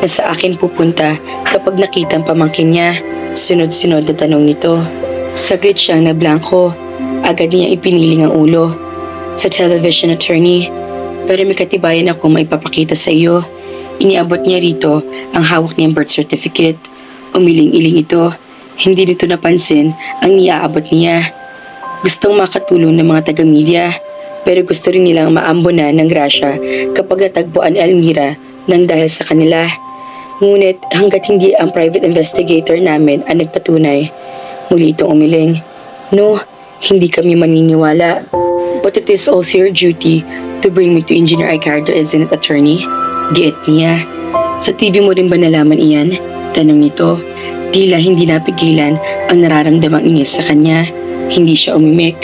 Na sa akin pupunta kapag nakita ang pamangkin niya?" Sunod-sunod na tanong nito. Saglit siyang nablangko. Agad niya ipiniling ang ulo. "Sa television, attorney. Pero may katibayan ako maipapakita sa iyo." Iniabot niya rito ang hawak niyang birth certificate. Umiling-iling ito. Hindi nito napansin ang niaabot niya. Gustong makatulong ng mga taga-media, pero gusto rin nilang maambunan ng grasya kapag natagpuan ni Almira nang dahil sa kanila. Ngunit hanggat hindi ang private investigator namin ang nagpatunay, muli itong umiling. "No, hindi kami maniniwala. But it is also your duty to bring me to Engineer Ricardo, isn't it, attorney?" Giit niya. "Sa TV mo rin ba nalaman iyan?" Tanong nito. Tila hindi napigilan ang nararamdamang inis sa kanya. Hindi siya umimik.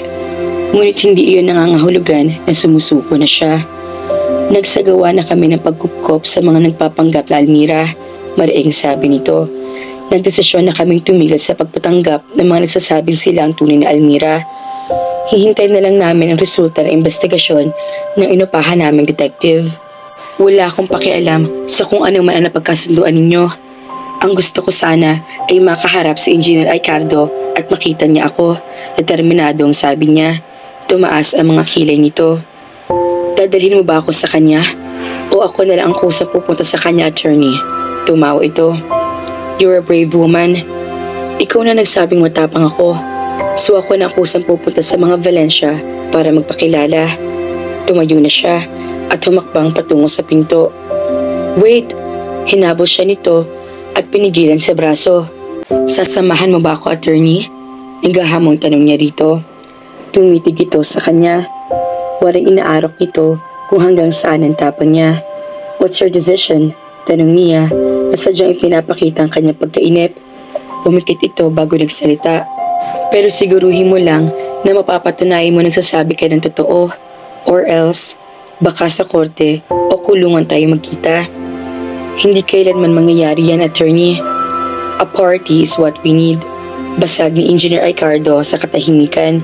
Ngunit hindi iyon nangangahulugan na sumusuko na siya. "Nagsagawa na kami ng pagkupkop sa mga nagpapanggap na Almira," mariing sabi nito. "Nagdesisyon na kaming tumigil sa pagpatanggap ng mga nagsasabing sila ang tunay na Almira. Hihintay na lang namin ang resulta ng investigasyon ng inupahan naming detective. Wala akong pakialam sa kung ano man ang napagkasunduan ninyo. Ang gusto ko sana ay makaharap si Engineer Ricardo at makita niya ako." Determinadong sabi niya. Tumaas ang mga kilay nito. "Dadalhin mo ba ako sa kanya? O ako na lang ang kusang pupunta sa kanya, attorney?" Tumawa ito. "You're a brave woman. Ikaw na nagsabing matapang ako. So ako na ang kusang pupunta sa mga Valencia para magpakilala." Tumayo na siya at humakbang patungo sa pinto. "Wait!" Hinabol siya nito at pinigilan sa braso. "Sasamahan mo ba ako, attorney?" Naghahamong tanong niya rito. Tumitig ito sa kanya. Waring inaarok nito kung hanggang saan ang tapon niya. "What's your decision?" Tanong niya na sadyang ipinapakita ang kanyang pagkainip. Pumikit ito bago nagsalita. "Pero siguruhin mo lang na mapapatunayan mo nagsasabi ka ng totoo. Or else, baka sa korte o kulungan tayo magkita. Hindi kailanman mangyayari yan, attorney. A party is what we need." Basag ni Engineer Ricardo sa katahimikan.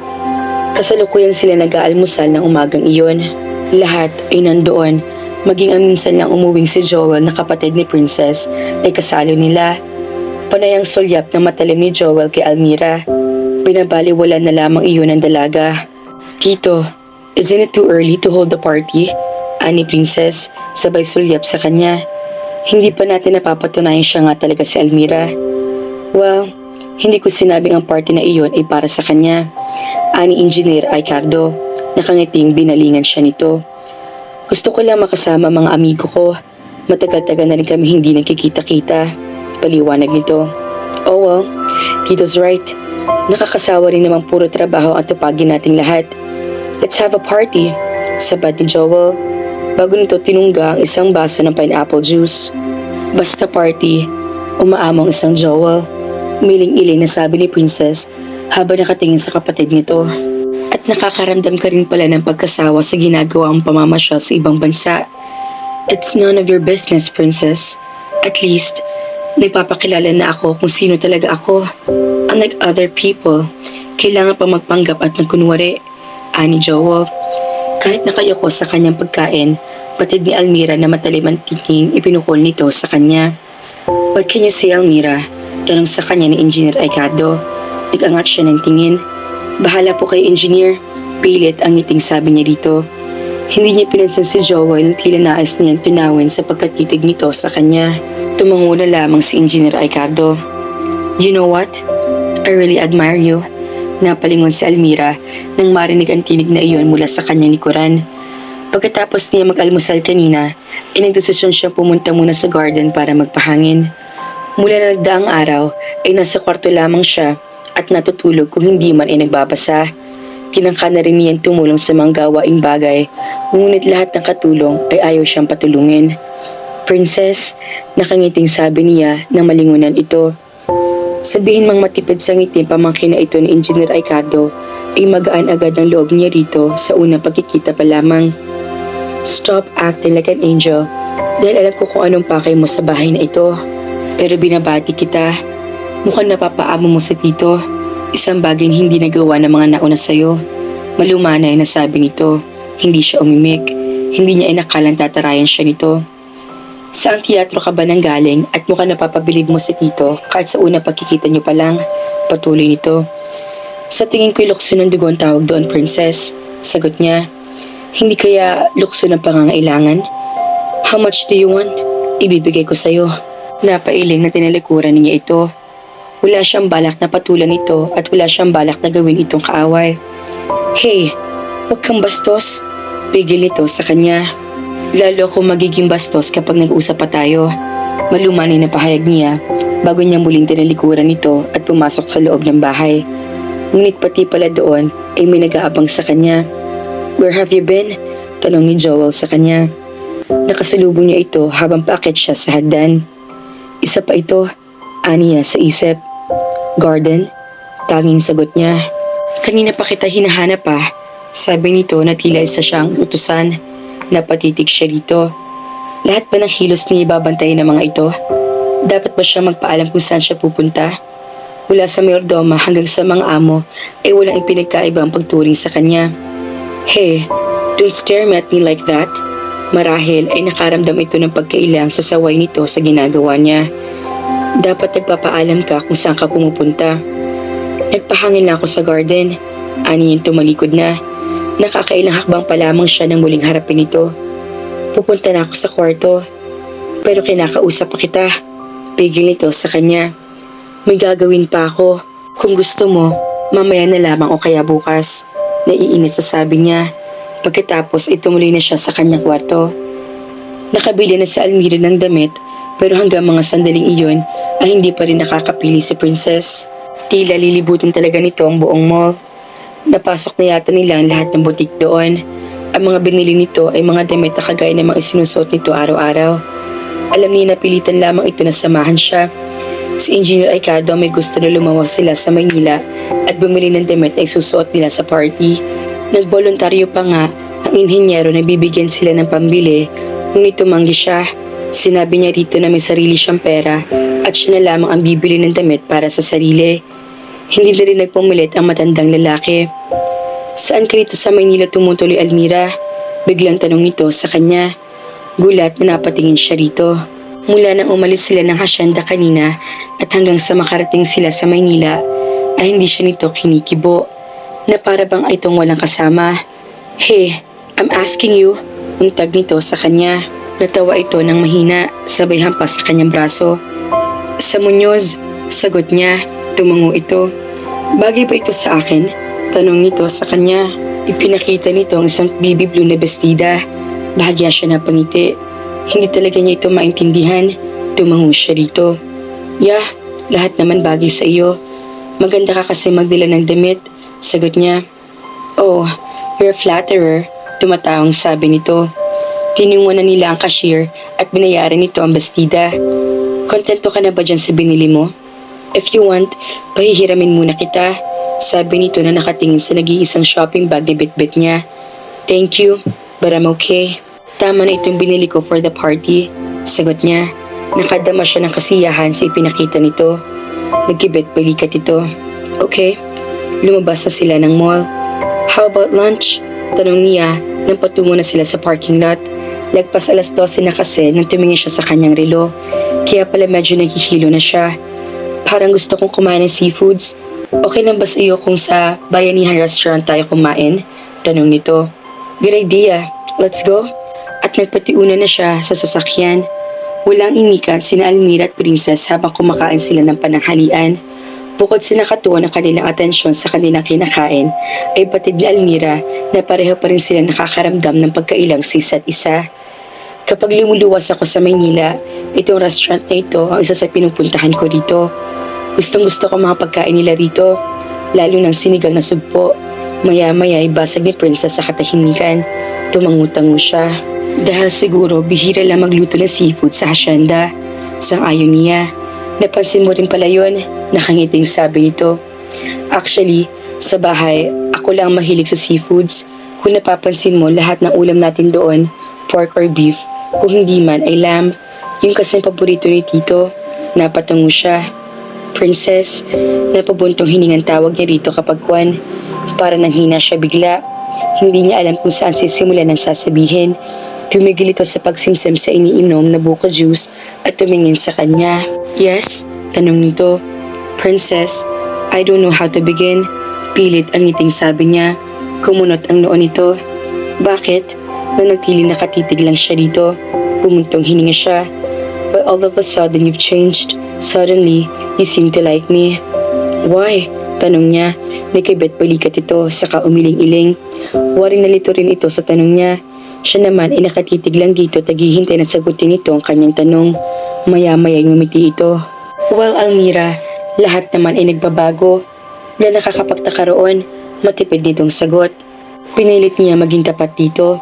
Kasalukuyan sila nag-aalmusal ng umagang iyon. Lahat ay nandoon, maging ang minsan lang umuwing si Joel na kapatid ni Princess ay kasalo nila. Panay ang sulyap ng matalim ni Joel kay Almira. Binabaliwala na lamang iyon ng dalaga. Tito, isn't it too early to hold the party? Ani Princess, sabay sulyap sa kanya. Hindi pa natin napapatunayan siya nga talaga si Almira. Well, hindi ko sinabing ang party na iyon ay para sa kanya. Ani Engineer Ricardo, nakangiting binalingan siya nito. Gusto ko lang makasama mga amigo ko. Matagal-tagal na rin kami hindi nagkikita-kita. Paliwanag nito. Oh well, Tito's right. Nakakasawa rin namang puro trabaho ang tupagin nating lahat. Let's have a party, sabat ni Joel. Bago nito tinungga ang isang baso ng pineapple juice. Basta party, umaamang isang Joel. Umiling-iling na sabi ni Princess habang nakatingin sa kapatid nito. At nakakaramdam ka rin pala ng pagkasawa sa ginagawang pamamasyal sa ibang bansa. It's none of your business, Princess. At least, nagpapakilala na ako kung sino talaga ako. Unlike other people, kailangan pa magpanggap at magkunwari. Ani Joel. Kahit nakayoko sa kanyang pagkain, batid ni Almira na matalim ang tingin ipinukol nito sa kanya. What can you say, Almira? Tanong sa kanya ni Engineer Ricardo. Nag-angat siya ng tingin. Bahala po kay Engineer. Pilit ang ngiting sabi niya dito. Hindi niya pinansin si Joel na tila nais niyang tunawin sa pagkatitig nito sa kanya. Tumango na lamang si Engineer Ricardo. You know what? I really admire you. Napalingon si Almira nang marinig ang tinig na iyon mula sa kanyang likuran. Pagkatapos niya mag-almusal kanina, ay nagdesisyon siyang pumunta muna sa garden para magpahangin. Mula na nagdaang araw, ay nasa kwarto lamang siya at natutulog kung hindi man ay nagbabasa. Tinangka na rin niyang tumulong sa mga gawaing bagay, ngunit lahat ng katulong ay ayaw siyang patulungin. Princess, nakangiting sabi niya nang malingunan ito. Sabihin mang matipid sa ngiti pamangkin na ito ni Engineer Ricardo, ay magaan agad ang loob niya rito sa unang pagkikita pa lamang. Stop acting like an angel dahil alam ko kung anong pakay mo sa bahay na ito. Pero binabati kita. Mukhang napapaamo mo sa tito. Isang bagay na hindi nagawa ng mga nauna sa'yo. Malumanay na sabi nito. Hindi siya umimik. Hindi niya inakalang tatarayan siya nito. Saang teatro ka ba nang galing at mukhang napapabilib mo si tito kahit sa unang pagkikita niyo pa lang? Patuloy nito. Sa tingin ko'y lukso ng dugo ang tawag doon, Princess. Sagot niya. Hindi kaya lukso ng pangangailangan? How much do you want? Ibibigay ko sa'yo. Napailing na tinalikuran niya ito. Wala siyang balak na patulan ito at wala siyang balak na gawin itong kaaway. Hey, huwag kang bastos. Pigil ito sa kanya. Lalo akong magiging bastos kapag nag-usap pa tayo. Malumanay na pahayag niya bago niya muling tinalikuran ito at pumasok sa loob ng bahay. Ngunit pati pala doon ay may nag-aabang sa kanya. Where have you been? Tanong ni Joel sa kanya. Nakasalubong niya ito habang paakyat siya sa hagdan. Isa pa ito, ani niya sa isip. Garden? Tanging sagot niya. Kanina pa kita hinahanap pa. Sabi nito na tila isa siyang utusan. Napatitig siya rito. Lahat ba ng hilos niya ibabantayin ng mga ito? Dapat ba siya magpaalam kung saan siya pupunta? Mula sa mayordoma hanggang sa mga amo ay walang ipinagkaiba ang pagturing sa kanya. Hey, don't stare at me like that. Marahil ay nakaramdam ito ng pagkailang sa saway nito sa ginagawa niya. Dapat nagpapaalam ka kung saan ka pumupunta. Nagpahangin lang ako sa garden. Ani niyang tumalikod na. Nakakailang hakbang pa lamang siya nang muling harapin ito. Pupunta na ako sa kwarto. Pero kinakausap pa kita. Pigil nito sa kanya. May gagawin pa ako. Kung gusto mo, mamaya na lamang o kaya bukas. Naiinit sa sabi niya. Pagkatapos ay tumuloy na siya sa kanyang kwarto. Nakabili na si Almira ng damit pero hanggang mga sandaling iyon ay hindi pa rin nakakapili si Princess. Tila lilibutin talaga nito ang buong mall. Napasok na yata nila ang lahat ng butik doon. Ang mga binili nito ay mga damit na kagaya ng mga isinusuot nito araw-araw. Alam niya na pilitan lamang ito na samahan siya. Si Engineer Ricardo may gusto na lumawas sila sa Maynila at bumili ng damit na isusuot nila sa party. Nagboluntaryo pa nga ang inhinyero na bibigyan sila ng pambili, ngunit tumanggi siya. Sinabi niya rito na may sarili siyang pera at siya na lamang ang bibili ng damit para sa sarili. Hindi na rin nagpumilit ang matandang lalaki. Saan ka rito sa Maynila tumutuloy, Almira? Biglang tanong nito sa kanya. Gulat na napatingin siya rito. Mula nang umalis sila ng hasyenda kanina at hanggang sa makarating sila sa Maynila, ay hindi siya nito kinikibo, na para bang ay itong walang kasama. Hey, I'm asking you, untag nito sa kanya. Natawa ito ng mahina, sabay hampas sa kanyang braso. Sa Muñoz, sagot niya, tumango ito. Bagay ba ito sa akin? Tanong nito sa kanya. Ipinakita nito ang isang baby blue na bestida. Bahagya siya na pangiti. Hindi talaga niya ito maintindihan. Tumango siya rito. Yeah, lahat naman bagay sa iyo. Maganda ka kasi magdala ng damit. Sagot niya. Oh, you're a flatterer. Tumatawang sabi nito. Tinungan na nila ang cashier at binayaran nito ang bestida. Kontento ka na ba dyan sa binili mo? If you want, pahihiramin muna kita. Sabi nito na nakatingin sa nag-iisang shopping bag na bitbit niya. Thank you, but I'm okay. Tama na itong binili ko for the party. Sagot niya. Nakadama siya ng kasiyahan sa ipinakita nito. Nagkibit balikat ito. Okay, lumabas na sila ng mall. How about lunch? Tanong niya nang patungo na sila sa parking lot. Lagpas 12:00 na kasi nang tumingin siya sa kanyang relo. Kaya pala medyo naghihilo na siya. Parang gusto kong kumain ng seafoods. Okay lang ba sa iyo kung sa Bayanihan Restaurant tayo kumain? Tanong nito. Good idea. Let's go. At nagpatiuna na siya sa sasakyan. Walang inikat sina Almira at Princess habang kumakain sila ng pananghalian. Bukod sa nakatuon ang kanilang atensyon sa kanilang kinakain, ay batid ni Almira na pareho pa rin sila nakakaramdam ng pagkailang sa isa't isa. Kapag lumuluwas ako sa Maynila, itong restaurant na ito ang isa sa pinupuntahan ko rito. Gustong gusto ko mga pagkain nila rito, lalo ng sinigang na sugpo. Maya-maya ay basag ni Princess sa katahimikan. Tumangutango siya. Dahil siguro bihira lang magluto ng seafood sa hasyenda. Sang-ayon niya. Napansin mo rin pala yun, nakangiting sabi nito. Actually, sa bahay, ako lang mahilig sa seafoods. Kung napapansin mo, lahat ng ulam natin doon, pork or beef, kung hindi man ay lamb. Yung kasing paborito ni Tito. Napatango siya. Princess, napabuntong hiningang tawag niya rito kapag kwan. Para nang hina siya bigla. Hindi niya alam kung saan sisimulan ang sasabihin. Tumigil ito sa pagsimsim sa iniinom na buko juice at tumingin sa kanya. Yes? Tanong nito. Princess, I don't know how to begin. Pilit ang ngiting sabi niya. Kumunot ang noon nito. Bakit? Nanatili nakatitig lang siya dito. Pumuntong hininga siya. But all of a sudden you've changed. Suddenly, you seem to like me. Why? Tanong niya. Nakibet balikat ito, saka umiling-iling. Waring nalito rin ito sa tanong niya. Siya naman ay nakatitig lang dito, taghihintay na sagutin ito ang kanyang tanong. Maya-maya ngumiti ito. Well, Almira, lahat naman ay nagbabago. Wala nakakapagtaka roon, matipid nitong sagot. Pinilit niya maging tapat dito.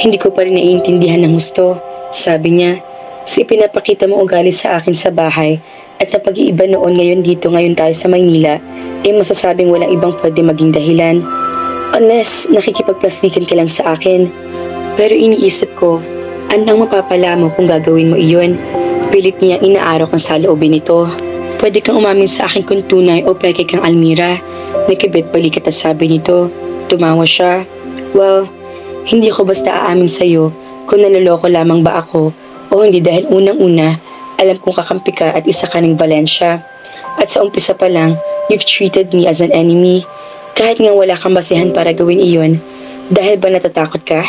Hindi ko pa rin naiintindihan ng gusto. Sabi niya, si ipinapakita mo ugali sa akin sa bahay at napag-iiba noon ngayon dito ngayon tayo sa Maynila, ay masasabing walang ibang pwede maging dahilan. Unless nakikipagplastikan ka lang sa akin. Pero iniisip ko, anong mapapala mo kung gagawin mo iyon? Pilit niyang inaarok ang saloobin nito. Pwede kang umamin sa akin kung tunay o peke kang Almira. Nakibit balikat at sabi nito. Tumawa siya. Well, hindi ko basta aamin sa'yo kung naloloko lamang ba ako o hindi dahil unang-una, alam kong kakampi ka at isa ka ng Valencia. At sa umpisa pa lang, you've treated me as an enemy. Kahit nga wala kang basihan para gawin iyon, dahil ba natatakot ka?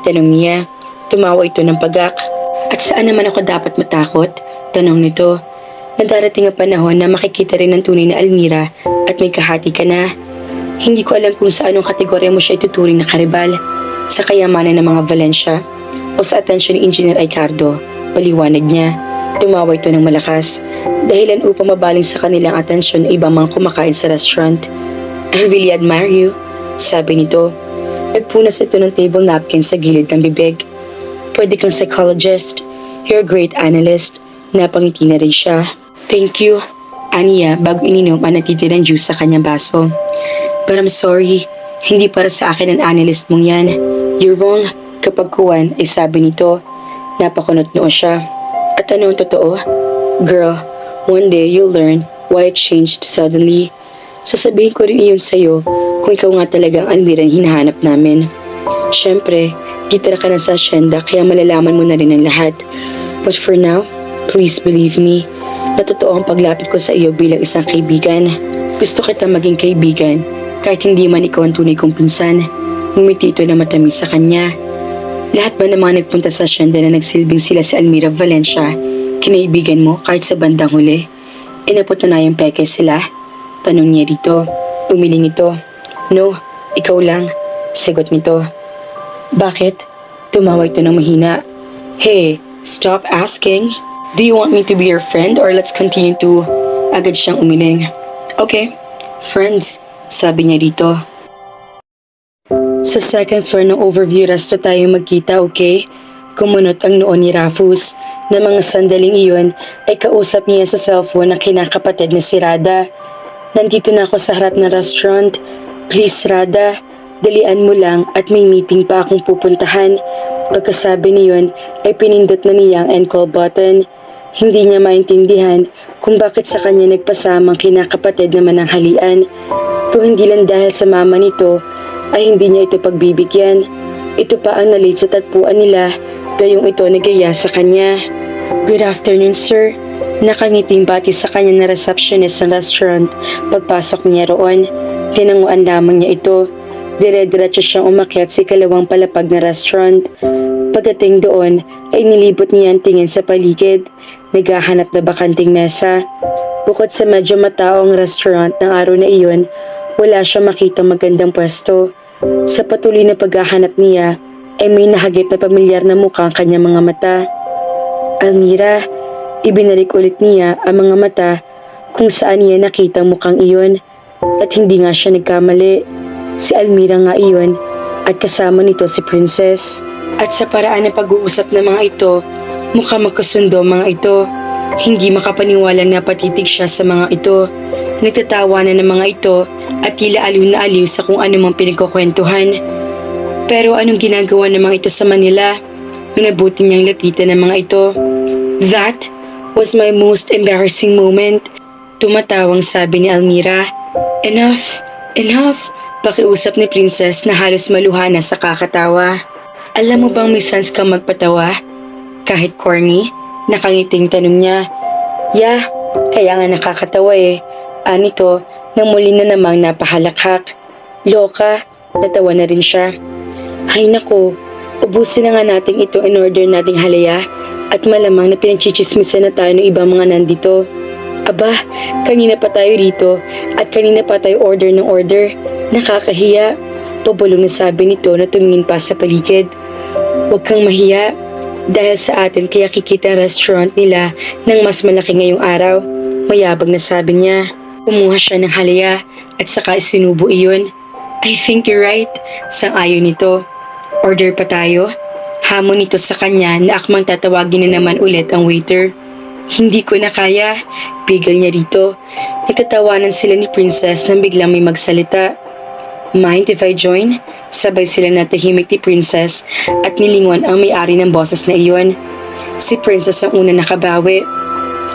Tanong niya. Tumawa ito ng pagak. At saan naman ako dapat matakot? Tanong nito. Nadarating ang panahon na makikita rin ng tunay na Almira at may kahati ka na. Hindi ko alam kung sa anong kategorya mo siya ituturing na karibal. Sa kayamanan ng mga Valencia o sa atensyon ni Engineer Ricardo. Paliwanag niya. Tumawa ito ng malakas. Dahilan upang mabaling sa kanilang atensyon ng ibang mga kumakain sa restaurant. I really admire you, sabi nito. Nagpunas ito ng table napkin sa gilid ng bibig. Pwede kang psychologist. You're a great analyst. Napangiti na rin siya. Thank you, aniya bago ininom ang natitirang juice sa kanyang baso. But I'm sorry, hindi para sa akin ang analyst mong yan. You're wrong. Kapag kuwan ay sabi nito. Napakunot noo siya. At ano ang totoo? Girl, one day you'll learn why it changed suddenly. Sasabihin ko rin iyon sa'yo kung ikaw nga talaga ang Almira ang hinahanap namin. Siyempre, gitara ka na sa asyenda kaya malalaman mo na rin ang lahat. But for now, Please believe me, na totoo ang paglapit ko sa iyo bilang isang kaibigan. Gusto kita maging kaibigan, kahit hindi man ikaw ang tunay kong pinsan. Ngumiti ito na matamis sa kanya. Lahat ba ng mga nagpunta sa asyenda na nagsilbing sila si Almira Valencia, kinaibigan mo kahit sa bandang huli? Napatunayan peke sila? Tanong niya dito. Umiling ito. No, ikaw lang. Sagot nito. Bakit? Tumawa ito ng mahina. Hey, stop asking. Do you want me to be your friend or let's continue to... Agad siyang umiling. Okay, friends, sabi niya dito. Sa second floor ng overview resto tayo magkita, okay? Kumunot ang noon ni Rafus na mga sandaling iyon ay kausap niya sa cellphone ng kinakapatid na si Rada. Nandito na ako sa harap ng restaurant. Please Rada, dalian mo lang at may meeting pa akong pupuntahan. Pagkasabi niyon ay pinindot na niya ang end call button. Hindi niya maintindihan kung bakit sa kanya nagpasamang kinakapatid naman ang halian. Kung hindi lang dahil sa mama nito ay hindi niya ito pagbibigyan. Ito pa ang nalate sa tagpuan nila, gayong ito nagaya sa kanya. Good afternoon, sir. Nakangiting bati sa kanya na receptionist ng restaurant pagpasok niya roon. Tinanguan lamang niya ito. Dire-diretso siyang umakyat sa ikalawang palapag na restaurant. Pagdating doon ay nilibot niya ang tingin sa paligid. Naghahanap na bakanting mesa. Bukod sa medyo matao ang restaurant ng araw na iyon, wala siya makita magandang pwesto. Sa patuloy na paghahanap niya, ay may nahagip na pamilyar na mukha ang kanyang mga mata. Almira, ibinalik ulit niya ang mga mata kung saan niya nakita ang mukhang iyon. At hindi nga siya nagkamali. Si Almira nga iyon at kasama nito si Princess. At sa paraan ng pag-uusap ng mga ito, mukha magkasundo mga ito. Hindi makapaniwala na patitig siya sa mga ito. Nagtatawanan ng mga ito at tila aliw na aliw sa kung anumang pinagkukwentuhan. Pero anong ginagawa ng mga ito sa Manila? Minabuti niyang lapitan ng mga ito. That was my most embarrassing moment. Tumatawang sabi ni Almira. Enough, enough. Pakiusap ni Princess na halos maluha na sa kakatawa. Alam mo bang may sense kang magpatawa? Kahit corny, nakangiting tanong niya. Yeah, kaya nga nakakatawa eh. Anito, nang muli na namang napahalakhak. Loka, natawa na rin siya. Hay nako, ubusin na nga natin ito in order nating halaya at malamang na pinagchichismisan na tayo ng ibang mga nandito. Aba, kanina pa tayo rito at kanina pa tayo order ng order. Nakakahiya. Pabulong na sabi nito na tumingin pa sa paligid. Huwag kang mahiya. Dahil sa atin kaya kikita ang restaurant nila ng mas malaki ngayong araw. Mayabang na sabi niya. Kumuha siya ng halaya at saka isinubo iyon. I think you're right. Sang-ayon nito. Order pa tayo? Hamon nito sa kanya na akmang tatawagin na naman ulit ang waiter. Hindi ko na kaya. Pigil niya dito. Nagtatawanan sila ni Princess nang biglang may magsalita. Mind if I join? Sabay sila natahimik ni Princess at nilingon ang may-ari ng boses na iyon. Si Princess ang una nakabawi.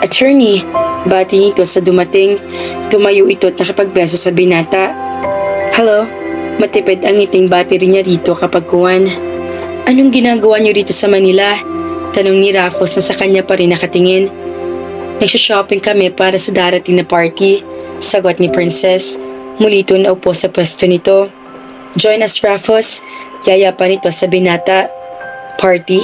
Attorney, bati nito sa dumating. Tumayo ito at nakipagbeso sa binata. Hello, matipid ang ngiting bati rin niya rito kapag kuwan. Anong ginagawa niyo rito sa Manila? Tanong ni Rafos na sa kanya pa rin nakatingin. Nagsha-shopping kami para sa darating na party. Sagot ni Princess. Muli ito naupo sa pwesto nito. Join us, Rafos. Yaya pa nito sa binata. Party?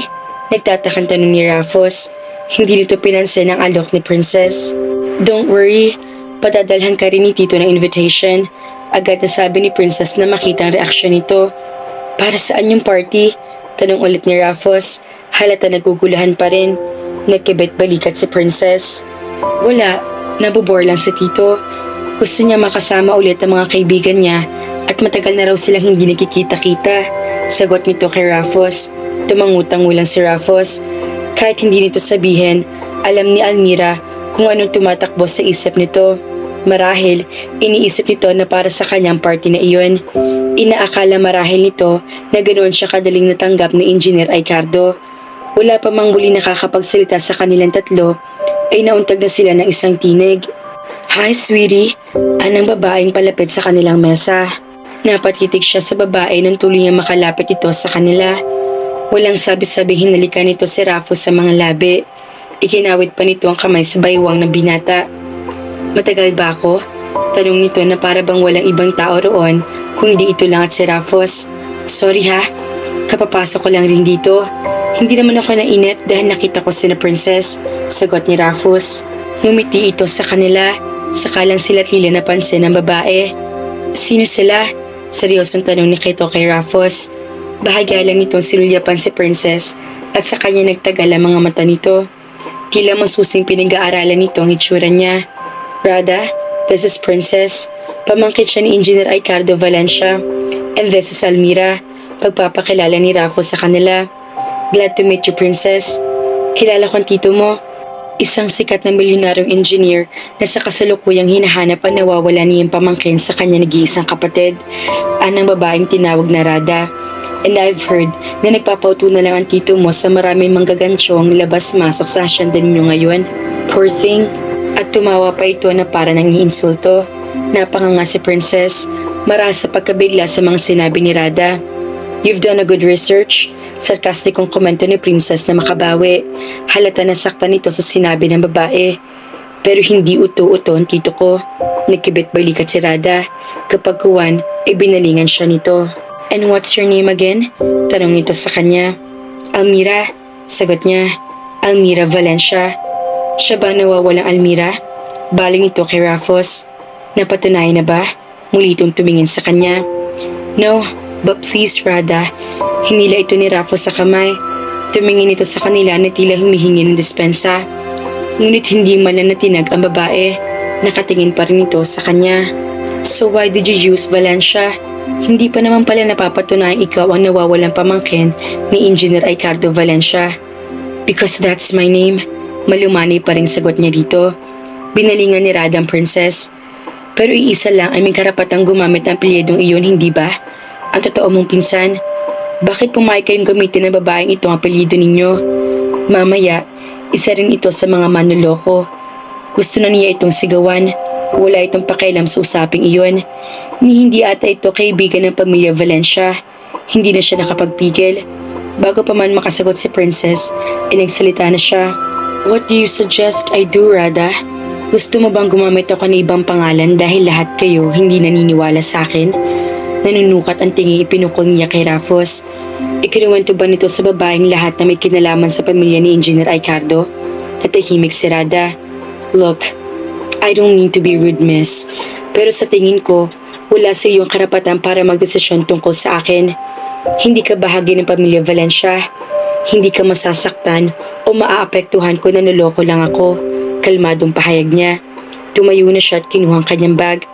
Nagtatakang tanong ni Rafos. Hindi nito pinansin ang alok ni Princess. Don't worry. Patadalhan ka rin ni Tito ng invitation. Agad na sabi ni Princess na makita ang reaksyon nito. Para saan yung party? Tanong ulit ni Rafos. Halata naguguluhan pa rin. Nagkibit balikat si Princess. Wala. Nabobore lang si Tito. Gusto niya makasama ulit ang mga kaibigan niya at matagal na raw silang hindi nakikita-kita. Sagot nito kay Rafos. Tumangutang lang si Rafos. Kahit hindi nito sabihin, alam ni Almira kung anong tumatakbo sa isip nito. Marahil, iniisip nito na para sa kanyang party na iyon. Inaakala marahil nito na ganoon siya kadaling natanggap ni Engineer Aicardo. Wala pa mang muli nakakapagsalita sa kanilang tatlo, ay nauntag na sila ng isang tinig. Hi, sweetie. Anang babaeng palapit sa kanilang mesa. Napatitig siya sa babae nang tuloy niya makalapit ito sa kanila. Walang sabi-sabi hinalikan nito si Rafos sa mga labi. Ikinawit pa nito ang kamay sa baywang ng binata. Matagal ba ako? Tanong nito na para bang walang ibang tao roon kundi ito lang at si Rafos. Sorry ha, kapapasok ko lang rin dito. Hindi naman ako nainip dahil nakita ko sina Princess, sagot ni Rafos. Ngumiti ito sa kanila, saka lang sila tila napansin ng babae. Sino sila? Seryosong tanong ni Kaito kay Rafos. Bahagya lang nitong sinulyapan si Princess at sa kanya nagtagal ang mga mata nito. Tila masusing pinag-aaralan nito ang itsura niya. Rada, this is Princess. Pamangkin siya ni Engineer Ricardo Valencia. And this is Almira. Pagpapakilala ni Rafos sa kanila. Glad to meet you, Princess. Kilala ko ang tito mo. Isang sikat na milyonaryong engineer na sa kasalukuyang hinahanap ang nawawala niyang pamangkin sa kanya nag-iisang kapatid. Anang babaeng tinawag na Rada. And I've heard na nagpapauto na lang ang tito mo sa maraming manggagansyong labas-masok sa asyenda ninyo ngayon. Poor thing. At tumawa pa ito na para nang iinsulto. Napanganga si Princess, marahas sa pagkabigla sa mga sinabi ni Rada. You've done a good research. Sarkastikong komento ni Princess na makabawi. Halata na saktan nito sa sinabi ng babae. Pero hindi uto-uto ang tito ko. Nagkibit balikat si Rada. Kapag kuwan, ay binalingan siya nito. And what's your name again? Tanong nito sa kanya. Almira, sagot niya. Almira Valencia. Siya ba nawawalang Almira? Baling ito kay Rafos. Napatunayan na ba? Muli itong tumingin sa kanya. No, but please Rada. Hinila ito ni Rafos sa kamay. Tumingin ito sa kanila na tila humihingi ng dispensa. Ngunit hindi man lang natinag ang babae. Nakatingin pa rin ito sa kanya. So why did you use Valencia? Hindi pa naman pala napapatunayang ikaw ang nawawalang pamangkin ni Engineer Ricardo Valencia. Because that's my name. Malumani pa rin sagot niya dito. Binalingan ni Rada ang Princess. Pero iisa lang ay may karapatang gumamit ng apelyidong iyon, hindi ba? Ang totoo mong pinsan. Bakit pumayag kayong gamitin ng babaeng itong apelyido ninyo? Mamaya, isa rin ito sa mga manloloko. Gusto na niya itong sigawan. Wala itong pakialam sa usaping iyon. Ni hindi ata ito kaibigan ng pamilya Valencia. Hindi na siya nakapagpigil. Bago pa man makasagot si Princess, ay nagsalita na siya. What do you suggest I do, Rada? Gusto mo bang gumamit ako ng ibang pangalan dahil lahat kayo hindi naniniwala sa akin? Nanunukat ang tingin ipinukol niya kay Rafos. Ikinuwento ba nito sa babaeng lahat na may kinalaman sa pamilya ni Engineer Ricardo? Natahimik si Rada. Look, I don't mean to be rude, miss. Pero sa tingin ko, wala sa iyong karapatan para magdesisyon tungkol sa akin. Hindi ka bahagi ng pamilya Valencia. Hindi ka masasaktan o maaapektuhan kung nanuloko lang ako. Kalmadong pahayag niya. Tumayo na siya at kinuha ang kanyang bag.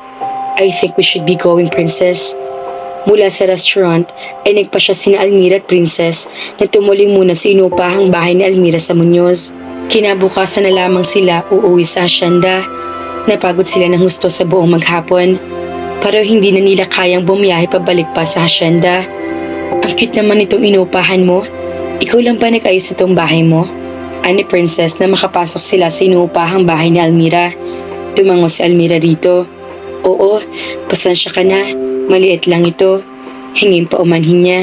I think we should be going, Princess. Mula sa restaurant ay nagpa siya sina Almira at Princess na tumuloy muna sa inupahang bahay ni Almira sa Muñoz. Kinabukasan na lamang sila uuwi sa asyenda. Napagod sila ng husto sa buong maghapon. Pero hindi na nila kayang bumiyahe pabalik pa sa asyenda. Ang cute naman itong inupahan mo. Ikaw lang ba nag-ayos itong bahay mo? Ani Princess na makapasok sila sa inuupahang bahay ni Almira. Tumango si Almira rito. Oo, pasensya ka na. Maliit lang ito. Hingin pa umanhin niya.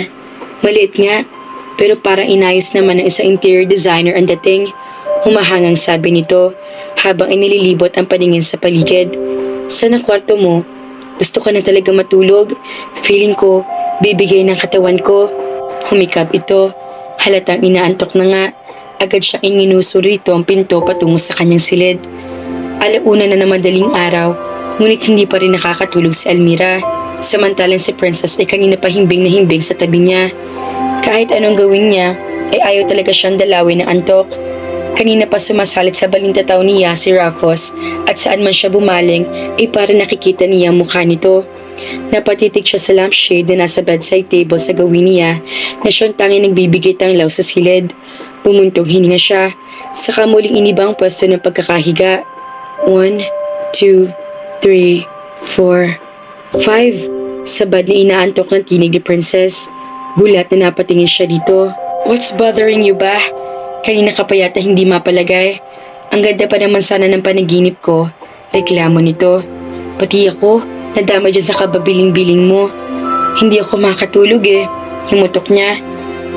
Maliit nga, pero parang inayos naman ng isang interior designer ang dating. Humahangang sabi nito habang inililibot ang paningin sa paligid. Saan ang kwarto mo? Gusto ka na talaga matulog? Feeling ko, bibigay ng katawan ko. Humikab ito. Halatang inaantok na nga. Agad siyang inginuso rito ang pinto patungo sa kanyang silid. Alauna na naman daling araw, ngunit hindi pa rin nakakatulog si Almira. Samantalang si Princess ay kanina pa himbing na himbing sa tabi niya. Kahit anong gawin niya, ay ayaw talaga siyang dalawin ng antok. Kanina pa sumasalit sa balintataw niya si Rafos at saan man siya bumaling ay para nakikita niya ang mukha nito. Napatitig siya sa lampshade na nasa bedside table sa gawin niya na siyang tanging nagbibigay tanglaw sa silid. Bumuntong hininga siya, saka muling inibang pwesto ng pagkakahiga. 1, 2, 3, 4, 5. Sabad na inaantok ng tinig ni Princess. Gulat na napatingin siya dito. What's bothering you ba? Kanina ka pa yata hindi mapalagay. Ang ganda pa naman sana ng panaginip ko. Reklamo nito. Pati ako, nadama dyan sa kababiling-biling mo. Hindi ako makatulog eh. Himutok niya.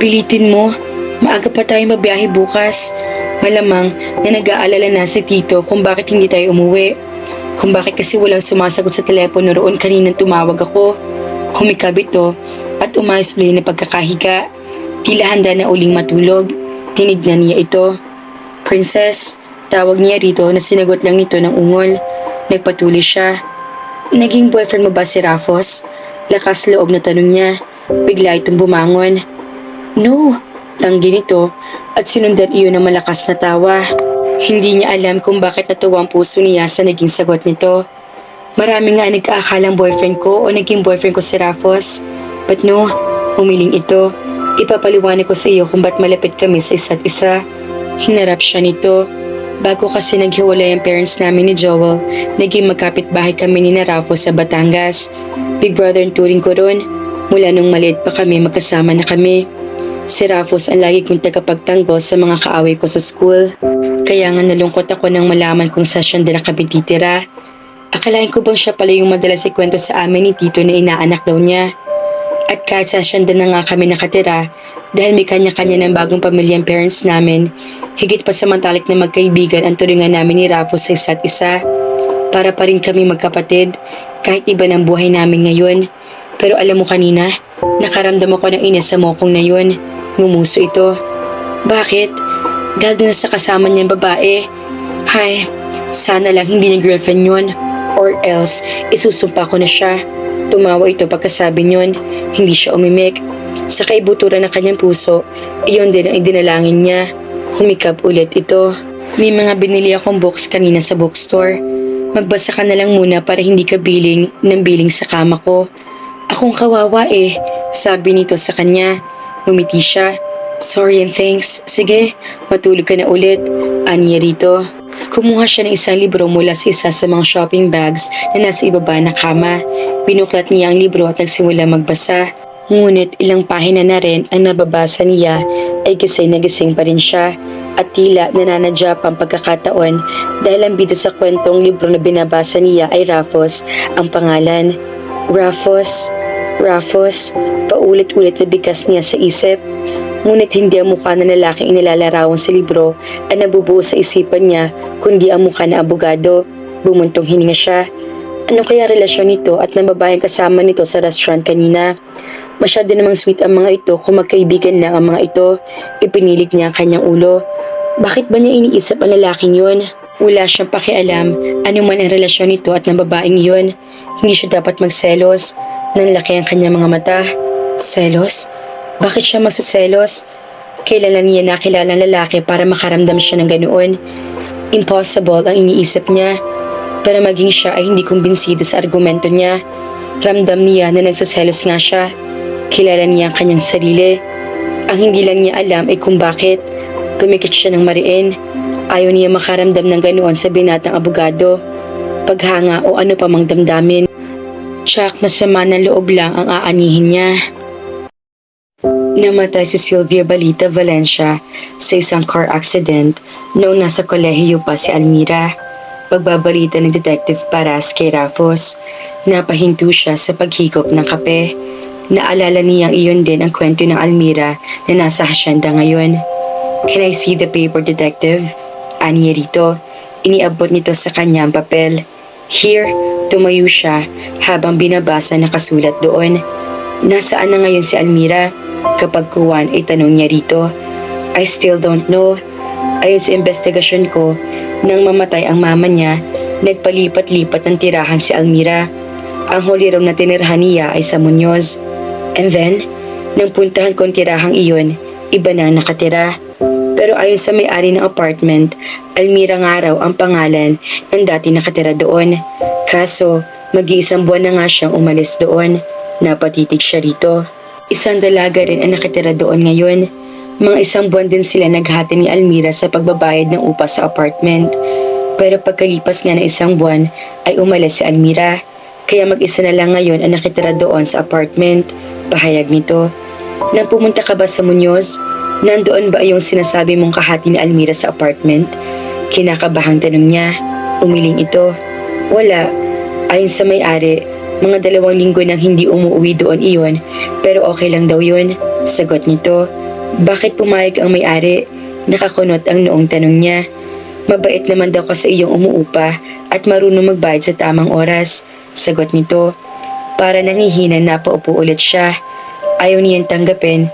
Pilitin mo. Maaga pa tayo mabiyahe bukas. Malamang na nag-aalala na si Tito kung bakit hindi tayo umuwi. Kung bakit kasi walang sumasagot sa telepono roon kaninang tumawag ako. Humikab ito at umayos ulit na pagkakahiga. Tila handa na uling matulog. Tinignan niya ito. Princess, tawag niya rito na sinagot lang nito ng ungol. Nagpatuloy siya. Naging boyfriend mo ba si Rafos? Lakas loob na tanong niya. Bigla itong bumangon. No, tanggi nito at sinundan iyon ng malakas na tawa. Hindi niya alam kung bakit natuwa ang puso niya sa naging sagot nito. Marami nga nag-aakalang boyfriend ko o naging boyfriend ko si Rafos. But no, umiling ito. Ipapaliwanag ko sa iyo kung ba't malapit kami sa isa't isa. Hinarap siya nito. Bago kasi naghiwalay ang parents namin ni Joel, naging magkapit-bahay kami ni Rafos sa Batangas. Big brother ang turing ko ron. Mula nung maliit pa kami, magkasama na kami. Si Rafos ang lagi kong tagapagtanggol sa mga kaaway ko sa school. Kaya nga nalungkot ako nang malaman kung saan siya dala kami titira. Akalain ko bang siya pala yung madalas ikwento sa amin ni Tito na inaanak daw niya. At kahit sa siya na nga kami nakatira, dahil may kanya-kanya ng bagong pamilya ang parents namin, higit pa samantalik na magkaibigan ang turingan namin ni Rafos sa isa't isa. Para pa rin kami magkapatid, kahit iba ng buhay namin ngayon. Pero alam mo kanina, nakaramdam ako ng inis sa mokong na yun. Ngumuso ito. Bakit? Dahil doon sa kasama niyang babae. Hay, sana lang hindi niya girlfriend yun. Or else, isusumpa ko na siya. Tumawa ito pagkasabi niyon. Hindi siya umimik. Sa kaibuturan ng kanyang puso, iyon din ang idinalangin niya. Humikab ulit ito. May mga binili akong books kanina sa bookstore. Magbasa ka na lang muna para hindi ka biling ng biling sa kama ko. Akong kawawa eh, sabi nito sa kanya. Ngumiti siya. Sorry and thanks. Sige, matulog ka na ulit. Aniya rito. Kumuha siya ng isang libro mula sa isa sa mga shopping bags na nasa ibaba na kama. Binuklat niya ang libro at nagsimula magbasa. Ngunit ilang pahina na rin ang nababasa niya ay gising na gising pa rin siya. At tila nananadya pa ang pagkakataon dahil ang bida sa kwentong libro na binabasa niya ay Rafos ang pangalan. Rafos, Rafos, paulit-ulit na bigkas niya sa isip. Ngunit hindi ang mukha ng lalaking inilalarawan sa libro ang nabubuo sa isipan niya, kundi ang mukha na abogado. Bumuntong hininga siya. Ano kaya relasyon nito at ng babaeng kasama nito sa restaurant kanina? Masyado namang sweet ang mga ito kung magkaibigan na ang mga ito. Ipinilig niya ang kanyang ulo. Bakit ba niya iniisip ang lalaking yun? Wala siyang pakialam ano man ang relasyon nito at ng babaeng yun. Hindi siya dapat magselos. Nanlaki ang kanyang mga mata. Selos? Bakit siya magsaselos? Kailan lang niya nakilala ang lalaki para makaramdam siya ng ganoon? Impossible ang iniisip niya. Pero maging siya ay hindi kumbinsido sa argumento niya. Ramdam niya na nagsaselos nga siya. Kilala niya ang kanyang sarili. Ang hindi lang niya alam ay kung bakit. Pumikit siya ng mariin. Ayaw niya makaramdam ng ganoon sa binatang abogado. Paghanga o ano pa mang damdamin. Tsak masama ng loob lang ang aanihin niya. Namatay si Sylvia Balita Valencia sa isang car accident noong nasa kolehiyo pa si Almira. Pagbabalita ng Detective Paras kay Rafos, napahinto siya sa paghigop ng kape. Naalala niyang iyon din ang kwento ng Almira na nasa hasyenda ngayon. Can I see the paper, Detective? Aniya rito. Iniabot nito sa kanya ang papel. Here, tumayo siya habang binabasa na kasulat doon. Nasaan na ngayon si Almira? Kapag kuwan ay tanong niya rito. I still don't know. Ayon sa investigasyon ko, nang mamatay ang mama niya, nagpalipat-lipat ng tirahan si Almira. Ang huli raw na tinirahan niya ay sa Muñoz. And then, nang puntahan ko ang tirahang iyon, iba na ang nakatira. Pero ayon sa may-ari ng apartment, Almira nga raw ang pangalan ng dati nakatira doon. Kaso, mag-iisang buwan na nga siyang umalis doon. Napatitig siya rito. Isang dalaga rin ang nakatira doon ngayon. Mga isang buwan din sila naghati ni Almira sa pagbabayad ng upa sa apartment. Pero pagkalipas nga ng isang buwan ay umalis si Almira. Kaya mag-isa na lang ngayon ang nakitira doon sa apartment. Pahayag nito. Nang pumunta ka ba sa Muñoz? Nandoon ba yung sinasabi mong kahati ni Almira sa apartment? Kinakabahang tanong niya. Umiling ito. Wala. Ayon sa may-ari, mga 2 linggo nang hindi umuwi doon iyon, pero okay lang daw yun. Sagot nito. Bakit pumayag ang may-ari? Nakakunot ang noong tanong niya. Mabait naman daw kasi iyong umuupa at marunong magbayad sa tamang oras. Sagot nito. Para nangihina na paupo ulit siya. Ayaw niyang tanggapin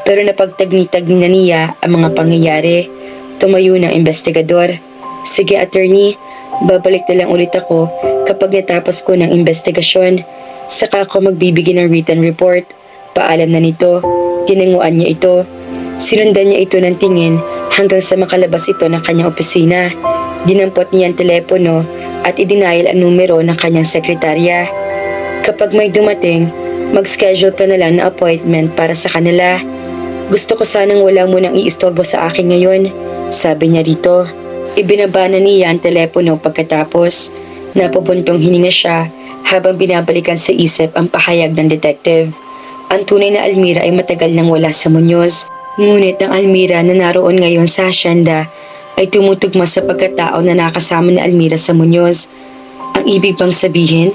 pero napagtagni-tagni na niya ang mga pangyayari. Tumayo ng investigador. Sige attorney, babalik na lang ulit ako kapag natapos ko ng investigasyon. Saka ako magbibigay ng written report. Paalam na nito. Tinanguan niya ito. Sinundan niya ito ng tingin hanggang sa makalabas ito ng kanyang opisina. Dinampot niya ang telepono at idinayal ang numero ng kanyang sekretarya. Kapag may dumating, mag-schedule ka na lang na appointment para sa kanila. Gusto ko sanang wala mo nang iistorbo sa akin ngayon, sabi niya dito. Ibinaba na niya ang telepono pagkatapos. Napabuntong hininga siya habang binabalikan sa isip ang pahayag ng detective. Ang tunay na Almira ay matagal nang wala sa Muñoz. Ngunit ang Almira na naroon ngayon sa hasyenda ay tumutugma sa pagkatao na nakasama ni Almira sa Muñoz. Ang ibig bang sabihin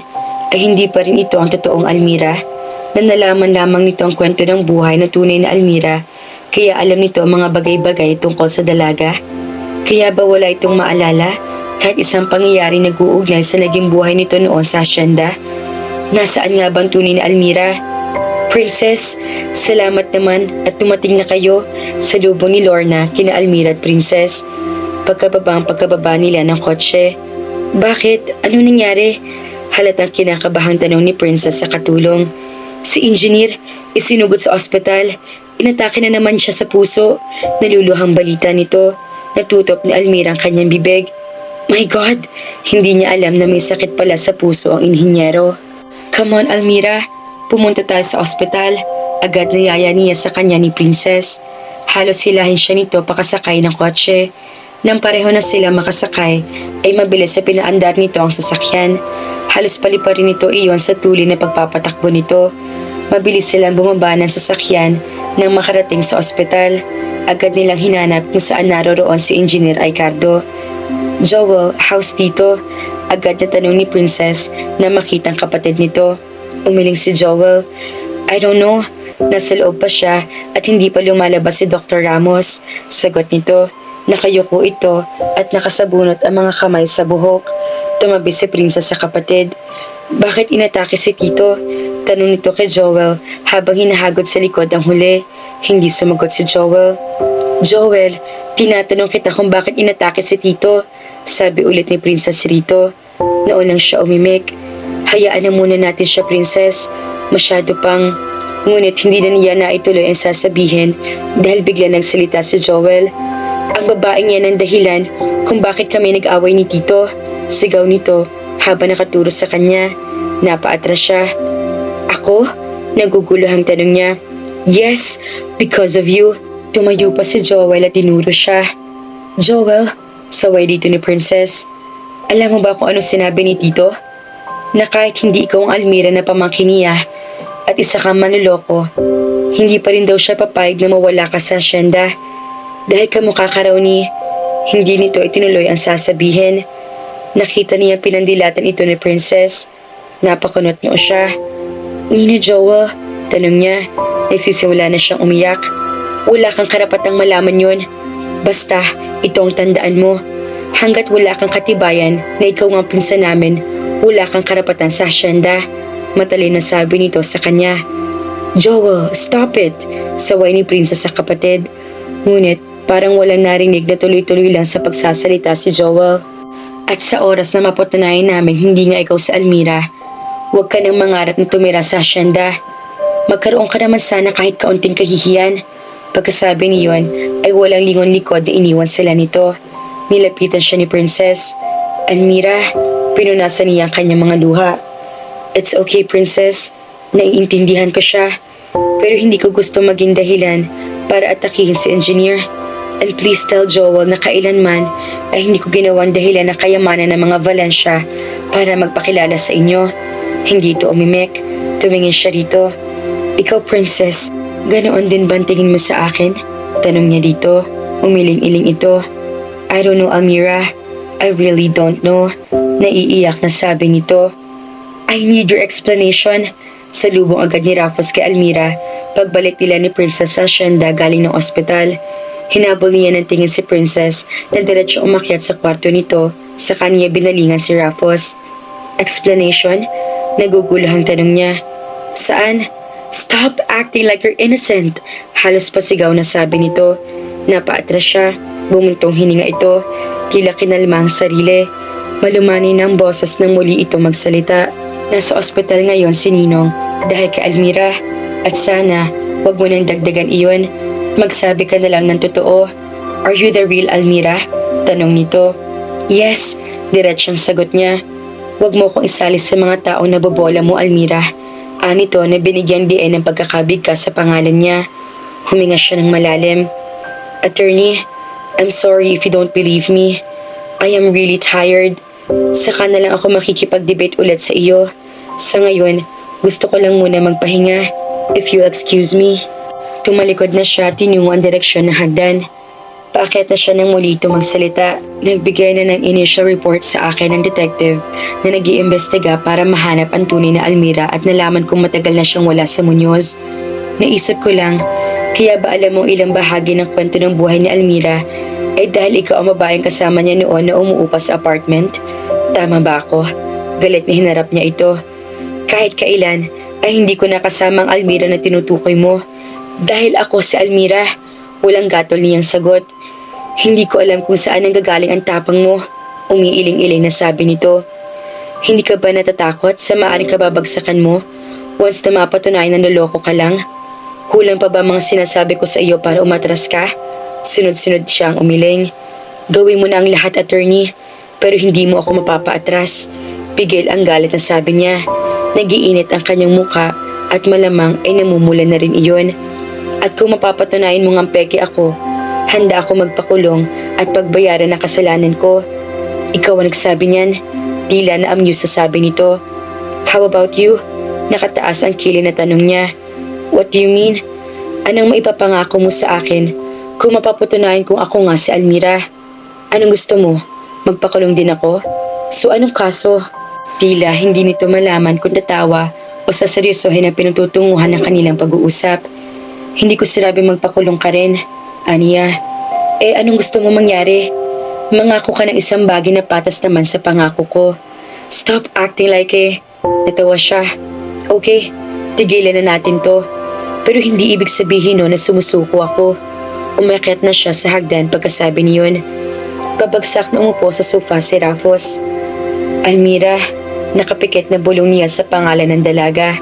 ay hindi pa rin ito ang totoong Almira? Na nalaman lamang nito ang kwento ng buhay na tunay na Almira, kaya alam nito ang mga bagay-bagay tungkol sa dalaga? Kaya ba wala itong maalala kahit isang pangyayari nag-uugnay sa naging buhay nito noon sa hasyenda? Nasaan nga bang tunay na Almira? Princess, salamat naman at dumating na kayo sa lubong ni Lorna, kina Almira at Princess. Pagkababa nila ng kotse. Bakit? Ano nangyari? Halatang kinakabahang tanong ni Princess sa katulong. Si Engineer, isinugod sa ospital. Inatake na naman siya sa puso. Naluluhang balita nito. Natutop ni Almira ang kanyang bibig. My God! Hindi niya alam na may sakit pala sa puso ang inhinyero. Come on, Almira. Pumunta tayo sa ospital. Agad niyaya niya sa kanya ni Princess. Halos hilahin siya nito pakasakay ng kotse. Nang pareho na sila makasakay, ay mabilis sa pinaandar nito ang sasakyan. Halos paliparin nito iyon sa tuloy na pagpapatakbo nito. Mabilis silang bumaba ng sasakyan nang makarating sa ospital. Agad nilang hinanap kung saan naroroon si Engineer Ricardo. Joel, how's Tito? Agad na tanong ni Princess na makitang kapatid nito. Umiling si Joel. I don't know. Nasa loob pa siya at hindi pa lumalabas si Dr. Ramos. Sagot nito. Nakayuko ito at nakasabunot ang mga kamay sa buhok. Tumabi si Princess sa kapatid. Bakit inatake si Tito? Tanong nito kay Joel habang hinahagod sa likod ang huli. Hindi sumagot si Joel. Joel, tinatanong kita kung bakit inatake si Tito. Sabi ulit ni Princess rito. Naunang siya umimik. Hayaan na muna natin siya, Princess. Masyado pang... Ngunit hindi na niya naituloy ang sasabihin dahil bigla nagsalita si Joel. Ang babaeng yan ang dahilan kung bakit kami nag-away ni Tito. Sigaw nito habang nakaturo sa kanya. Napaatras siya. Ako? Naguguluhang tanong niya. Yes, because of you. Tumayo pa si Joel at tinuro siya. Joel, saway dito ni Princess. Alam mo ba kung ano sinabi ni Tito? Na kahit hindi ikaw ang Almira na pamangkin niya at isa kang manloloko, hindi pa rin daw siya papayag na mawala ka sa asyenda. Dahil kamukha ka raw ni, hindi nito itinuloy ang sasabihin. Nakita niya pinandilatan ito ni Princess. Napakunot noo siya. Nino Joel? Tanong niya. Nagsisimula na siyang umiyak. Wala kang karapatang malaman yun. Basta, ito ang tandaan mo. Hanggat wala kang katibayan na ikaw ang pinsan namin, wala kang karapatan sa asyenda. Matalino sabi nito sa kanya. Joel, stop it! Saway ni Princess sa kapatid. Ngunit parang walang narinig na tuloy-tuloy lang sa pagsasalita si Joel. At sa oras na mapatunayan namin hindi nga ikaw sa Almira, huwag ka nang mangarap na tumira sa asyenda. Magkaroon ka naman sana kahit kaunting kahihiyan. Pagkasabi niyon ay walang lingon likod na iniwan sila nito. Nilapitan siya ni Princess. Almira, pinunasan niya ang kanyang mga luha. It's okay, Princess. Naiintindihan ko siya. Pero hindi ko gusto maging dahilan para atakihin si Engineer. And please tell Joel na kailanman ay hindi ko ginawang dahilan na kayamanan ng mga Valencia para magpakilala sa inyo. Hindi ito umimik. Tumingin siya rito. Ikaw, Princess, ganoon din ba ang tingin mo sa akin? Tanong niya dito. Umiling-iling ito. I don't know, Almira. I really don't know. Naiiyak na sabi nito. I need your explanation. Salubong agad ni Raffles kay Almira pagbalik nila ni Princess sa asyenda galing ng ospital. Hinabol niya ng tingin si Princess na diretso umakyat sa kwarto nito. Sa kanya binalingan si Raffos. Explanation? Naguguluhang tanong niya. Saan? Stop acting like you're innocent. Halos pasigaw na sabi nito. Napaatras siya. Bumuntong hininga ito. Tila kinalma ang sarili. Malumani ng boses nang muli ito magsalita. Nasa ospital ngayon si Ninong dahil kay Almira. At sana, wag mo nang dagdagan iyon. Magsabi ka na lang ng totoo. Are you the real Almira? Tanong nito. Yes, diretsang sagot niya. Wag mo kong isali sa mga tao na bobola mo, Almira. Anito na binigyang diin ng pagkakabigkas sa pangalan niya. Huminga siya ng malalim. Attorney, I'm sorry if you don't believe me. I am really tired. Saka na lang ako makikipag-debate ulit sa iyo. Sa ngayon, gusto ko lang muna magpahinga. If you excuse me. Tumalikod na siya, tinungo ang direksyon ng hagdan. Paakyat na siya ng muli ito magsalita. Nagbigay na ng initial report sa akin ng detective na nag-iimbestiga para mahanap ang tunay na Almira at nalaman kung matagal na siyang wala sa Muñoz. Naisip ko lang, kaya ba alam mo ilang bahagi ng kwento ng buhay ni Almira ay dahil ikaw ang babaeng kasama niya noon na umuupa sa apartment? Tama ba ako? Galit na hinarap niya ito. Kahit kailan ay hindi ko nakasama ang Almira na tinutukoy mo. Dahil ako si Almira. Walang gatol niyang sagot. Hindi ko alam kung saan nanggagaling ang tapang mo. Umiiling-iling na sabi nito. Hindi ka ba natatakot sa maaaring kababagsakan mo? Once na mapatunayan na naloko ka lang? Kulang pa ba mga sinasabi ko sa iyo para umatras ka? Sunod-sunod siyang umiling. Gawin mo na ang lahat, attorney. Pero hindi mo ako mapapaatras. Pigil ang galit na sabi niya. Nagiinit ang kanyang muka at malamang ay namumula na rin iyon. At kung mapapatunayan mo ngang peke ako, handa ako magpakulong at pagbayaran ng kasalanan ko. Ikaw ang nagsabi niyan. Tila na amuse sa sabi nito. How about you? Nakataas ang kilay na tanong niya. What do you mean? Anong maipapangako mo sa akin kung mapapatunayan kung ako nga si Almira? Anong gusto mo? Magpakulong din ako? So anong kaso? Tila hindi nito malaman kung tatawa o saseryosohin ang pinututunguhan ng kanilang pag-uusap. Hindi ko sinabi magpakulong ka rin, Ania. Anong gusto mo mangyari? Mangako ka ng isang bagay na patas naman sa pangako ko. Stop acting like Natawa siya. Okay, tigilan na natin to. Pero hindi ibig sabihin na sumusuko ako. Umakyat na siya sa hagdan pagkasabi niyon. Pabagsak na umupo sa sofa si Raffos. Almira, nakapikit na bulong niya sa pangalan ng dalaga.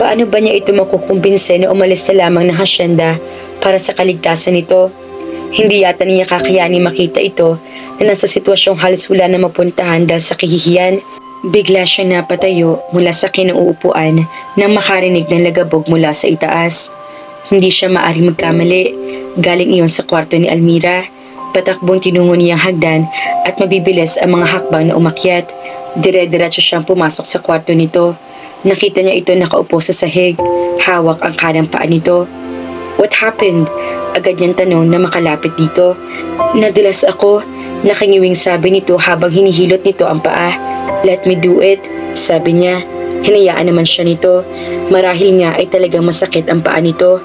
Paano ba niya ito makukumbinse na umalis na lamang ng hasyenda para sa kaligtasan nito? Hindi yata niya kakayanin makita ito na nasa sitwasyong halos wala na mapuntahan dahil sa kahihiyan. Bigla siyang napatayo mula sa kinauupuan nang makarinig ng lagabog mula sa itaas. Hindi siya maaring magkamali. Galing iyon sa kwarto ni Almira. Patakbong tinungo niyang hagdan at mabibilis ang mga hakbang na umakyat. Dire-diretso siyang pumasok sa kwarto nito. Nakita niya ito nakaupo sa sahig. Hawak ang kanang paa nito. What happened? Agad niyang tanong na makalapit dito. Nadulas ako. Nakangiwing sabi nito habang hinihilot nito ang paa. Let me do it, sabi niya. Hinayaan naman siya nito. Marahil nga ay talagang masakit ang paa nito.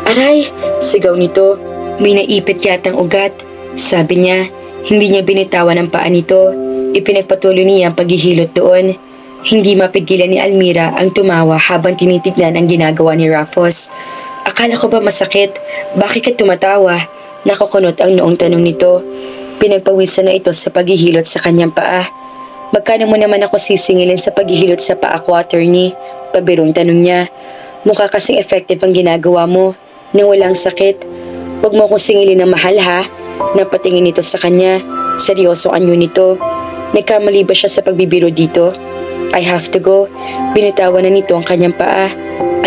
Aray! Sigaw nito. May naipit yatang ugat, sabi niya. Hindi niya binitawan ang paa nito. Ipinagpatuloy niya ang paghihilot doon. Hindi mapigilan ni Almira ang tumawa habang tinitignan ang ginagawa ni Raffos. Akala ko ba masakit? Bakit ka tumatawa? Nakakunot ang noong tanong nito. Pinagpawisan na ito sa paghihilot sa kanyang paa. Magkano mo naman ako sisingilin sa paghihilot sa paa ko, attorney? Pabirong tanong niya. Mukha kasing effective ang ginagawa mo. Nang walang sakit. Huwag mo akong singilin ng mahal ha. Napatingin nito sa kanya. Seryoso anyo nito. Nagkamali ba siya sa pagbibiro dito? I have to go. Binitawan na nito ang kanyang paa.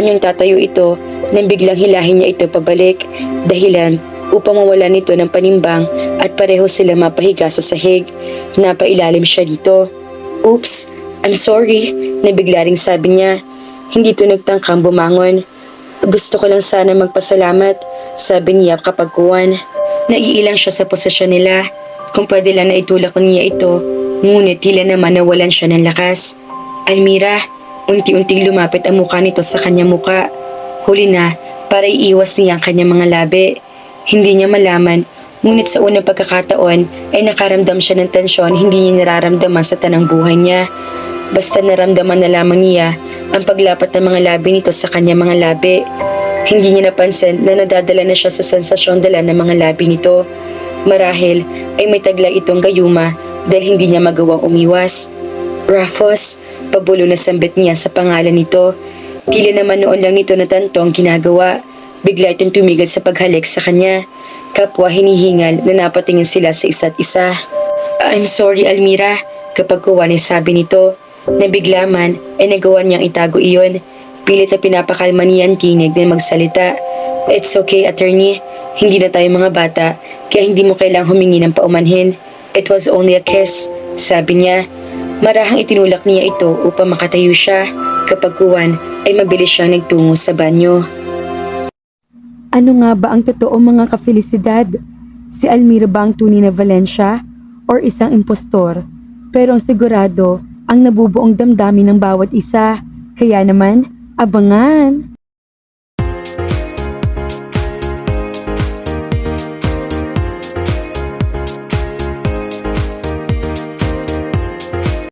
Anyong tatayo ito nang biglang hilahin niya ito pabalik. Dahilan upang mawala nito ng panimbang at pareho sila mapahiga sa sahig. Napailalim siya dito. Oops, I'm sorry, nabigla ring sabi niya. Hindi ito nagtangkang bumangon. Gusto ko lang sana magpasalamat, sabi niya kapag kuwan. Naiilang siya sa posisyon nila. Kung pwede lang na itulak niya ito, ngunit tila naman nawalan siya ng lakas. Almira, unti-unting lumapit ang mukha nito sa kanyang muka. Huli na, para iiwas niya ang kanyang mga labi. Hindi niya malaman, ngunit sa unang pagkakataon ay nakaramdam siya ng tensyon hindi niya nararamdaman sa tanang buhay niya. Basta naramdaman na lamang niya ang paglapat ng mga labi nito sa kanyang mga labi. Hindi niya napansin na nadadala na siya sa sensasyon dala ng mga labi nito. Marahil ay may taglay itong gayuma dahil hindi niya magawang umiwas. Rufus, pabulo na sambit niya sa pangalan nito. Tila naman noon lang nito natanto ang ginagawa. Bigla itong tumigil sa paghalik sa kanya. Kapwa hinihingal na napatingin sila sa isa't isa. I'm sorry, Almira, kapag kuwan ay sabi nito. Nabigla man ay nagawa niyang itago iyon. Pilit na pinapakalma niya ang tinig na magsalita. It's okay, attorney. Hindi na tayo mga bata, kaya hindi mo kailangang humingi ng paumanhin. It was only a kiss, sabi niya. Marahang itinulak niya ito upang makatayo siya. Kapag kuwan ay mabilis siyang nagtungo sa banyo. Ano nga ba ang totoo mga ka-felisidad? Si Almira ba ang tunay na Valencia? Or isang impostor? Pero ang sigurado, ang nabubuong damdamin ng bawat isa. Kaya naman, abangan!